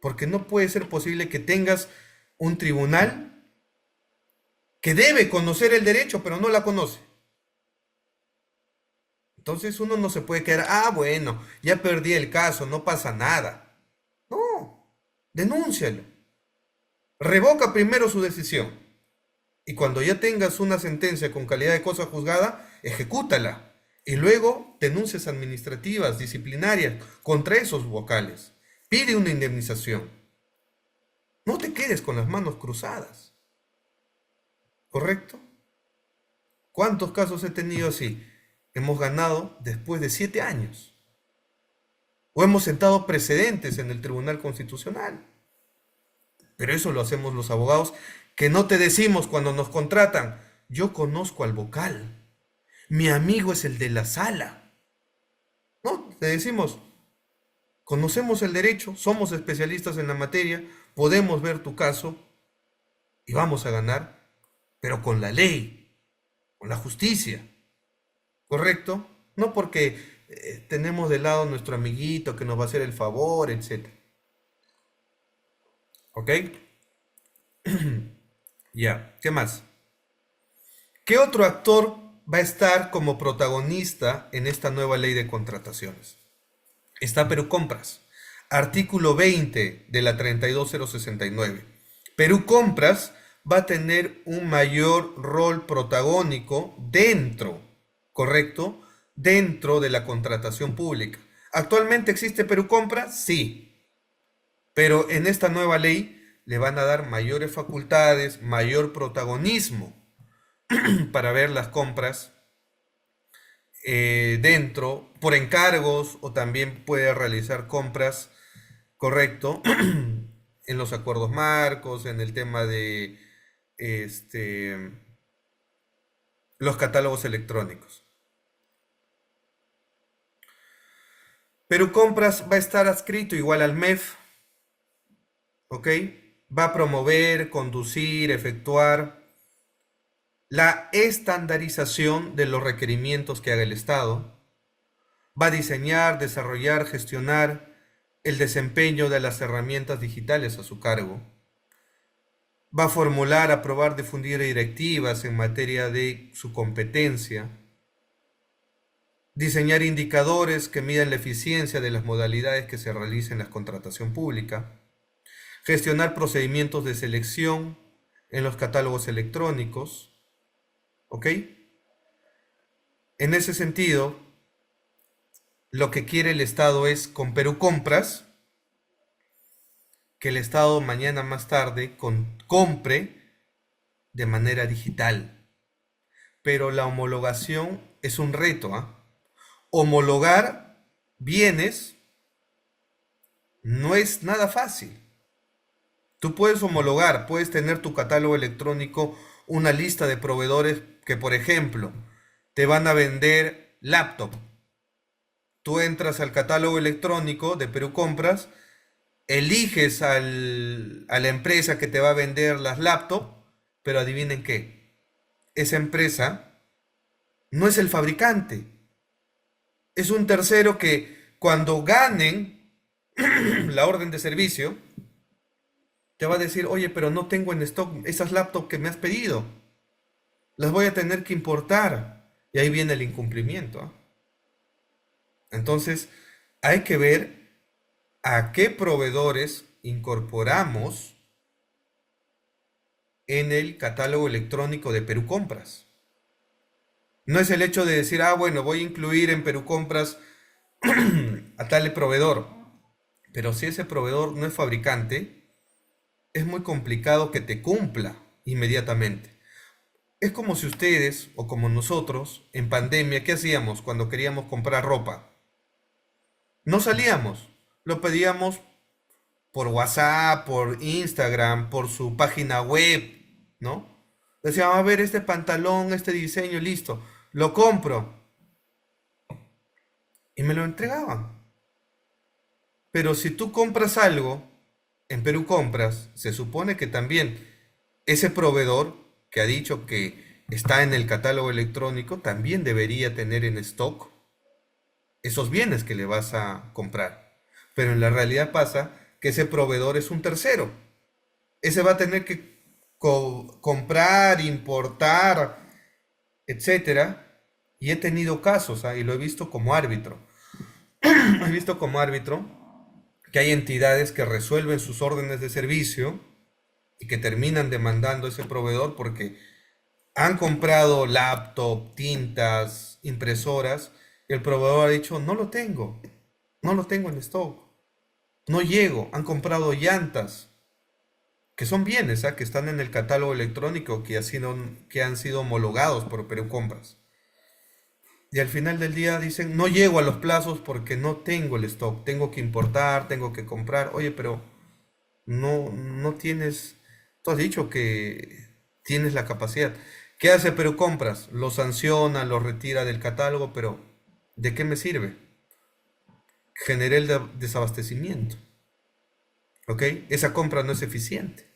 [SPEAKER 1] Porque no puede ser posible que tengas un tribunal que debe conocer el derecho, pero no la conoce. Entonces uno no se puede quedar, bueno, ya perdí el caso, no pasa nada. No, denúncialo. Revoca primero su decisión. Y cuando ya tengas una sentencia con calidad de cosa juzgada, ejecútala. Y luego denuncias administrativas, disciplinarias, contra esos vocales. Pide una indemnización. No te quedes con las manos cruzadas. ¿Correcto? ¿Cuántos casos he tenido así? Hemos ganado después de 7 años. O hemos sentado precedentes en el Tribunal Constitucional. Pero eso lo hacemos los abogados, que no te decimos cuando nos contratan, yo conozco al vocal, mi amigo es el de la sala. No, te decimos, conocemos el derecho, somos especialistas en la materia, podemos ver tu caso y vamos a ganar, pero con la ley, con la justicia. ¿Correcto? No porque tenemos de lado nuestro amiguito que nos va a hacer el favor, etc. ¿Ok? Ya, ¿qué más? ¿Qué otro actor va a estar como protagonista en esta nueva ley de contrataciones? Está Perú Compras, artículo 20 de la 32069. Perú Compras va a tener un mayor rol protagónico dentro, ¿correcto? Dentro de la contratación pública. ¿Actualmente existe Perú Compras? Sí, pero en esta nueva ley le van a dar mayores facultades, mayor protagonismo para ver las compras dentro, por encargos, o también puede realizar compras, correcto, en los acuerdos marcos, en el tema de este, los catálogos electrónicos. Pero Compras va a estar adscrito igual al MEF, ¿ok? Va a promover, conducir, efectuar la estandarización de los requerimientos que haga el Estado, va a diseñar, desarrollar, gestionar el desempeño de las herramientas digitales a su cargo, va a formular, aprobar, difundir directivas en materia de su competencia, diseñar indicadores que midan la eficiencia de las modalidades que se realicen en la contratación pública, gestionar procedimientos de selección en los catálogos electrónicos, ¿ok? En ese sentido, lo que quiere el Estado es, con Perú Compras, que el Estado mañana más tarde compre de manera digital. Pero la homologación es un reto, ¿ah? Homologar bienes no es nada fácil. Tú puedes homologar, puedes tener tu catálogo electrónico, una lista de proveedores que, por ejemplo, te van a vender laptop. Tú entras al catálogo electrónico de Perú Compras, eliges a la empresa que te va a vender las laptops, pero adivinen qué, esa empresa no es el fabricante, es un tercero que cuando ganen la orden de servicio, te va a decir, oye, pero no tengo en stock esas laptops que me has pedido, las voy a tener que importar, y ahí viene el incumplimiento, ¿eh? Entonces, hay que ver a qué proveedores incorporamos en el catálogo electrónico de Perú Compras. No es el hecho de decir, bueno, voy a incluir en Perú Compras a tal proveedor, pero si ese proveedor no es fabricante, es muy complicado que te cumpla inmediatamente. Es como si ustedes o como nosotros en pandemia, ¿qué hacíamos cuando queríamos comprar ropa? No salíamos, lo pedíamos por WhatsApp, por Instagram, por su página web, ¿no? Decíamos, a ver, este pantalón, este diseño, listo, lo compro. Y me lo entregaban. Pero si tú compras algo, en Perú Compras, se supone que también ese proveedor que ha dicho que está en el catálogo electrónico, también debería tener en stock esos bienes que le vas a comprar. Pero en la realidad pasa que ese proveedor es un tercero. Ese va a tener que comprar, importar, etcétera. Y he tenido casos, y lo he visto como árbitro. He visto como árbitro que hay entidades que resuelven sus órdenes de servicio y que terminan demandando a ese proveedor porque han comprado laptop, tintas, impresoras, y el proveedor ha dicho, no lo tengo en stock, no llego. Han comprado llantas, que son bienes, que están en el catálogo electrónico que han sido homologados por Perú Compras. Y al final del día dicen, no llego a los plazos porque no tengo el stock, tengo que importar, tengo que comprar. Oye, pero no tienes, tú has dicho que tienes la capacidad. ¿Qué hace Perú Compras? Lo sanciona, lo retira del catálogo, pero ¿de qué me sirve? Generé el desabastecimiento, ¿ok? Esa compra no es eficiente.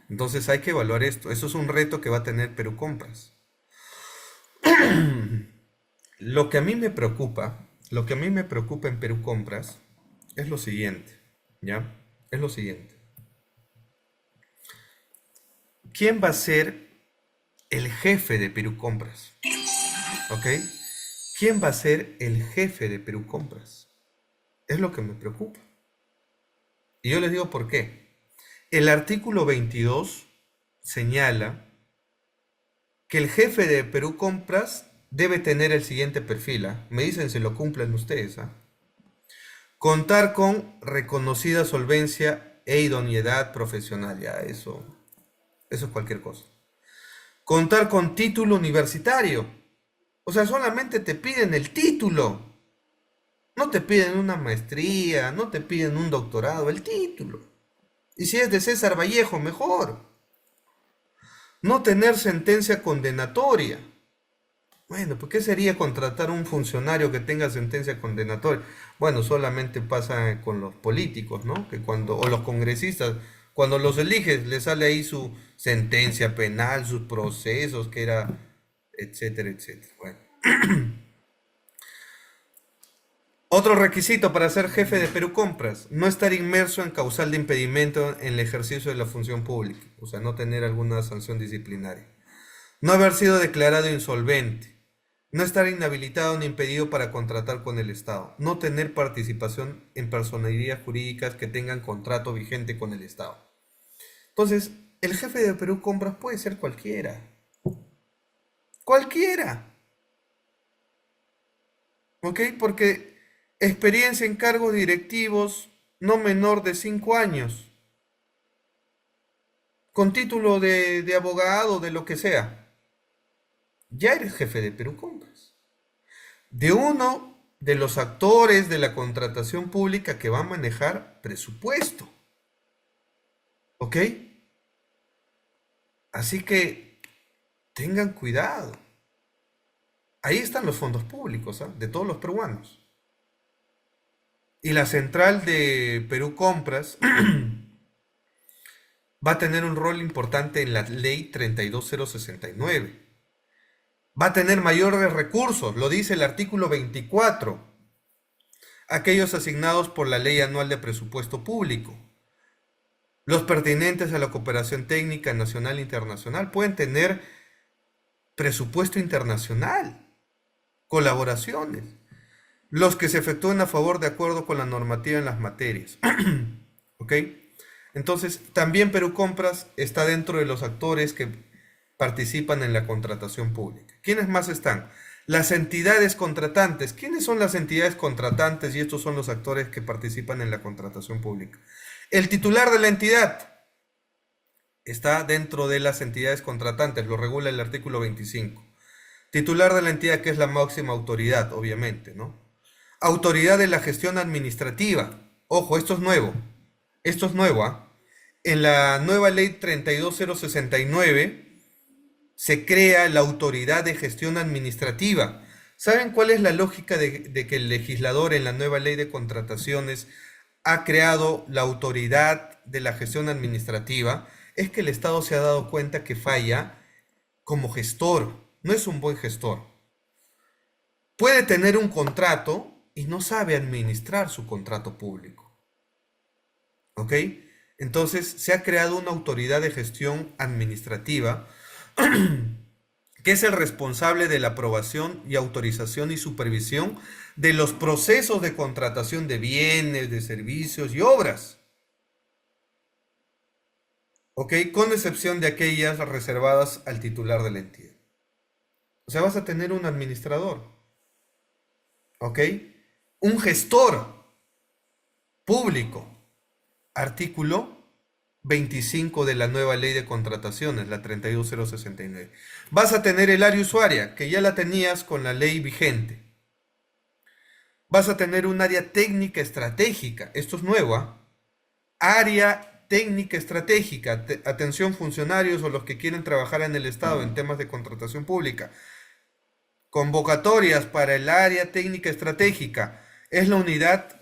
[SPEAKER 1] Entonces hay que evaluar esto. Eso es un reto que va a tener Perú Compras. Lo que a mí me preocupa, lo que a mí me preocupa en Perú Compras es lo siguiente, ¿ya? Es lo siguiente. ¿Quién va a ser el jefe de Perú Compras? ¿Ok? ¿Quién va a ser el jefe de Perú Compras? Es lo que me preocupa. Y yo les digo por qué. El artículo 22 señala que el jefe de Perú Compras debe tener el siguiente perfil. ¿Ah? Me dicen si lo cumplen ustedes. ¿Ah? Contar con reconocida solvencia e idoneidad profesional. Ya, eso es cualquier cosa. Contar con título universitario. O sea, solamente te piden el título. No te piden una maestría, no te piden un doctorado, el título. Y si es de César Vallejo, mejor. No tener sentencia condenatoria. Bueno, pues ¿qué sería contratar un funcionario que tenga sentencia condenatoria? Bueno, solamente pasa con los políticos, ¿no? Que cuando, o los congresistas, cuando los eliges, le sale ahí su sentencia penal, sus procesos, que era, etcétera, etcétera. Bueno. Otro requisito para ser jefe de Perú Compras, no estar inmerso en causal de impedimento en el ejercicio de la función pública, o sea, no tener alguna sanción disciplinaria. No haber sido declarado insolvente, no estar inhabilitado ni impedido para contratar con el Estado, no tener participación en personerías jurídicas que tengan contrato vigente con el Estado. Entonces, el jefe de Perú Compras puede ser cualquiera, cualquiera, ¿ok? Porque experiencia en cargos directivos no menor de 5 años, con título de abogado, de lo que sea, ya eres jefe de Perú Compras. De uno de los actores de la contratación pública que va a manejar presupuesto. ¿Ok? Así que tengan cuidado. Ahí están los fondos públicos, ¿ah? De todos los peruanos. Y la central de Perú Compras va a tener un rol importante en la ley 32069. Va a tener mayores recursos, lo dice el artículo 24, aquellos asignados por la Ley Anual de Presupuesto Público. Los pertinentes a la cooperación técnica nacional e internacional pueden tener presupuesto internacional, colaboraciones, los que se efectúen a favor de acuerdo con la normativa en las materias. ¿Ok? Entonces, también Perú Compras está dentro de los actores que participan en la contratación pública. ¿Quiénes más están? Las entidades contratantes. ¿Quiénes son las entidades contratantes? Y estos son los actores que participan en la contratación pública. El titular de la entidad está dentro de las entidades contratantes, lo regula el artículo 25. Titular de la entidad que es la máxima autoridad, obviamente, ¿no? Autoridad de la gestión administrativa. Ojo, esto es nuevo. Esto es nuevo, ¿ah? En la nueva ley 32069 se crea la autoridad de gestión administrativa. ¿Saben cuál es la lógica de que el legislador en la nueva ley de contrataciones ha creado la autoridad de la gestión administrativa? Es que el Estado se ha dado cuenta que falla como gestor, no es un buen gestor. Puede tener un contrato y no sabe administrar su contrato público. ¿Ok? Entonces se ha creado una autoridad de gestión administrativa que es el responsable de la aprobación y autorización y supervisión de los procesos de contratación de bienes, de servicios y obras. ¿Ok? Con excepción de aquellas reservadas al titular de la entidad. O sea, vas a tener un administrador. ¿Ok? Un gestor público. Artículo 25 de la nueva ley de contrataciones, la 32069. Vas a tener el área usuaria, que ya la tenías con la ley vigente. Vas a tener un área técnica estratégica. Esto es nuevo, ¿eh? Área técnica estratégica. Atención funcionarios o los que quieren trabajar en el Estado en temas de contratación pública. Convocatorias para el área técnica estratégica. Es la unidad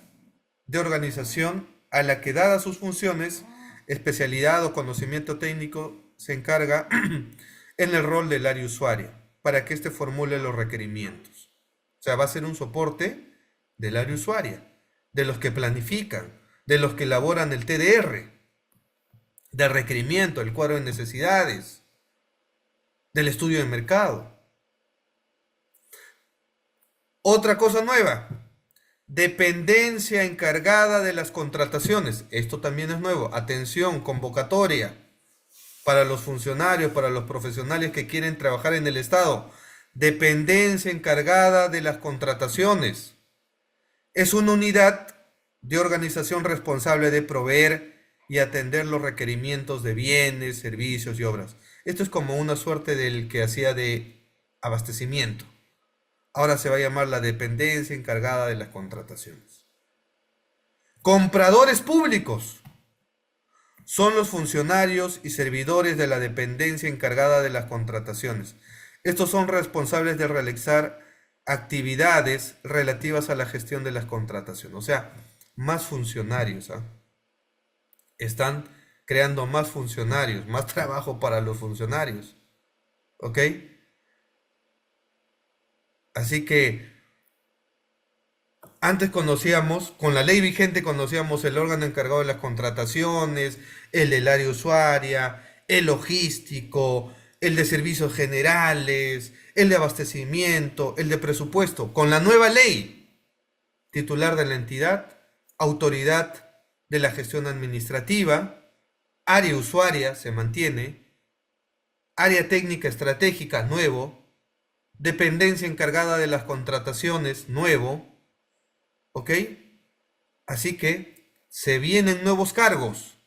[SPEAKER 1] de organización a la que, dadas sus funciones, especialidad o conocimiento técnico, se encarga en el rol del área usuaria para que éste formule los requerimientos. O sea, va a ser un soporte del área usuaria, de los que planifican, de los que elaboran el TDR, del requerimiento, el cuadro de necesidades, del estudio de mercado. Otra cosa nueva, dependencia encargada de las contrataciones. Esto también es nuevo. Atención, convocatoria para los funcionarios, para los profesionales que quieren trabajar en el Estado. Dependencia encargada de las contrataciones. Es una unidad de organización responsable de proveer y atender los requerimientos de bienes, servicios y obras. Esto es como una suerte del que hacía de abastecimiento. Ahora se va a llamar la dependencia encargada de las contrataciones. Compradores públicos son los funcionarios y servidores de la dependencia encargada de las contrataciones. Estos son responsables de realizar actividades relativas a la gestión de las contrataciones. O sea, más funcionarios. Están creando más funcionarios, más trabajo para los funcionarios. ¿Ok? Así que antes conocíamos, con la ley vigente conocíamos el órgano encargado de las contrataciones, el del área usuaria, el logístico, el de servicios generales, el de abastecimiento, el de presupuesto. Con la nueva ley, titular de la entidad, autoridad de la gestión administrativa, área usuaria se mantiene, área técnica estratégica nuevo, dependencia encargada de las contrataciones nuevo, ¿ok? Así que se vienen nuevos cargos.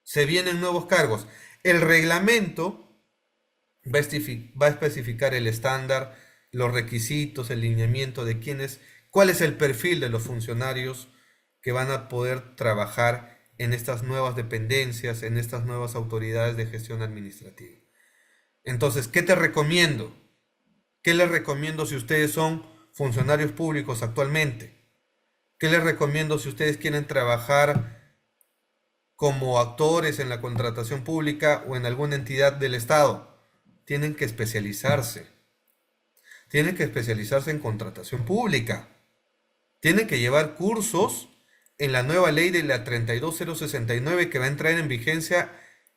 [SPEAKER 1] Se vienen nuevos cargos. El reglamento va a especificar el estándar, los requisitos, el lineamiento de quiénes, cuál es el perfil de los funcionarios que van a poder trabajar en estas nuevas dependencias, en estas nuevas autoridades de gestión administrativa. Entonces, ¿qué te recomiendo? ¿Qué les recomiendo si ustedes son funcionarios públicos actualmente? ¿Qué les recomiendo si ustedes quieren trabajar como actores en la contratación pública o en alguna entidad del Estado? Tienen que especializarse. Tienen que especializarse en contratación pública. Tienen que llevar cursos en la nueva ley de la 32069 que va a entrar en vigencia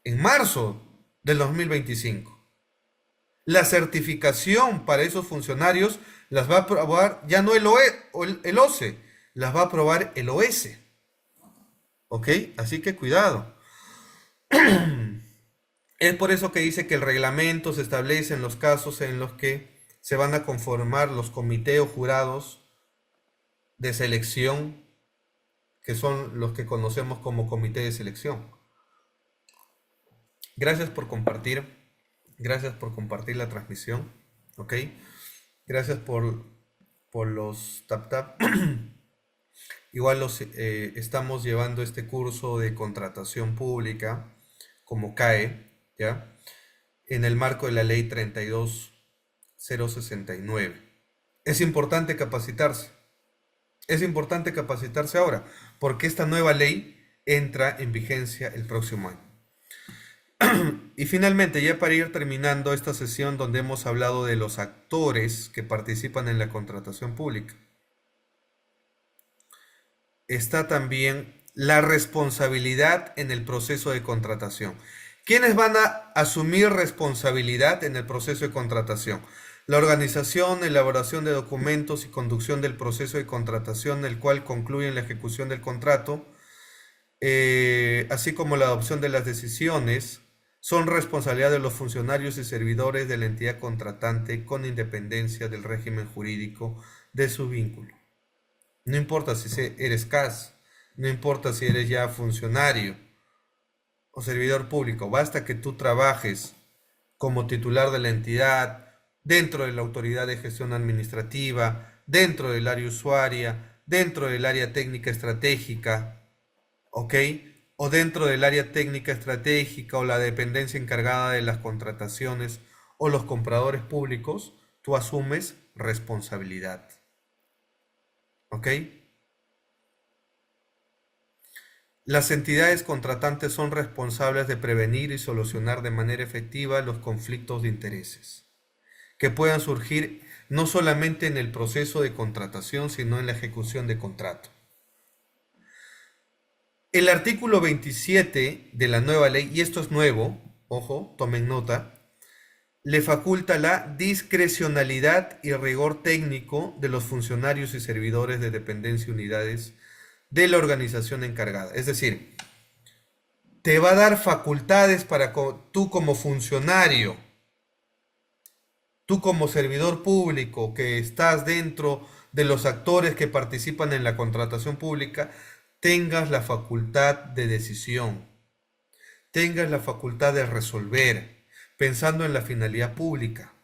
[SPEAKER 1] en marzo del 2025. La certificación para esos funcionarios las va a aprobar ya no el OCE, las va a aprobar el OS. ¿Ok? Así que cuidado. Es por eso que dice que el reglamento se establece en los casos en los que se van a conformar los comités o jurados de selección, que son los que conocemos como comité de selección. Gracias por compartir. Gracias por compartir la transmisión. ¿Ok? Gracias por los tap. Igual estamos llevando este curso de contratación pública como CAE, ¿ya? En el marco de la ley 32069. Es importante capacitarse. Es importante capacitarse ahora, porque esta nueva ley entra en vigencia el próximo año. Y finalmente, ya para ir terminando esta sesión donde hemos hablado de los actores que participan en la contratación pública, está también la responsabilidad en el proceso de contratación. ¿Quiénes van a asumir responsabilidad en el proceso de contratación? La organización, elaboración de documentos y conducción del proceso de contratación, el cual concluye en la ejecución del contrato, así como la adopción de las decisiones, son responsabilidad de los funcionarios y servidores de la entidad contratante con independencia del régimen jurídico de su vínculo. No importa si eres CAS, no importa si eres ya funcionario o servidor público, basta que tú trabajes como titular de la entidad, dentro de la autoridad de gestión administrativa, dentro del área usuaria, dentro del área técnica estratégica, ¿ok? O dentro del área técnica estratégica o la dependencia encargada de las contrataciones o los compradores públicos, tú asumes responsabilidad. ¿Ok? Las entidades contratantes son responsables de prevenir y solucionar de manera efectiva los conflictos de intereses que puedan surgir no solamente en el proceso de contratación, sino en la ejecución de contrato. El artículo 27 de la nueva ley, y esto es nuevo, ojo, tomen nota, le faculta la discrecionalidad y rigor técnico de los funcionarios y servidores de dependencia y unidades de la organización encargada. Es decir, te va a dar facultades para tú como funcionario, tú como servidor público que estás dentro de los actores que participan en la contratación pública, tengas la facultad de decisión, tengas la facultad de resolver, pensando en la finalidad pública.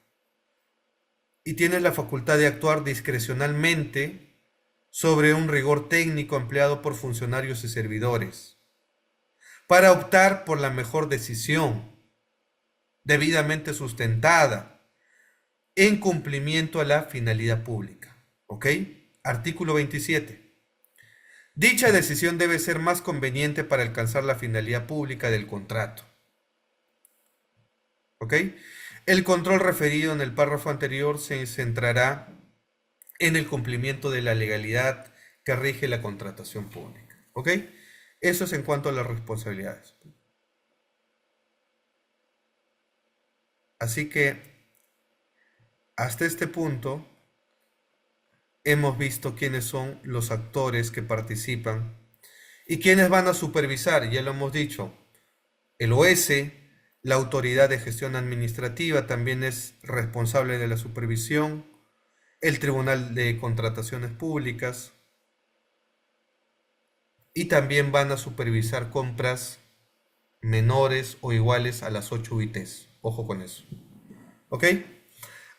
[SPEAKER 1] Y tienes la facultad de actuar discrecionalmente sobre un rigor técnico empleado por funcionarios y servidores, para optar por la mejor decisión, debidamente sustentada, en cumplimiento a la finalidad pública. ¿Ok? Artículo 27. Dicha decisión debe ser más conveniente para alcanzar la finalidad pública del contrato. ¿Ok? El control referido en el párrafo anterior se centrará en el cumplimiento de la legalidad que rige la contratación pública. ¿Ok? Eso es en cuanto a las responsabilidades. Así que hasta este punto hemos visto quiénes son los actores que participan y quiénes van a supervisar, ya lo hemos dicho. El OS, la Autoridad de Gestión Administrativa, también es responsable de la supervisión, el Tribunal de Contrataciones Públicas, y también van a supervisar compras menores o iguales a las 8 UITs. Ojo con eso. ¿Ok?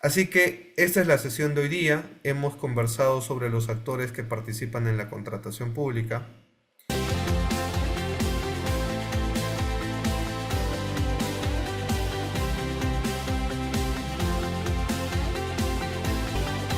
[SPEAKER 1] Así que esta es la sesión de hoy día. Hemos conversado sobre los actores que participan en la contratación pública.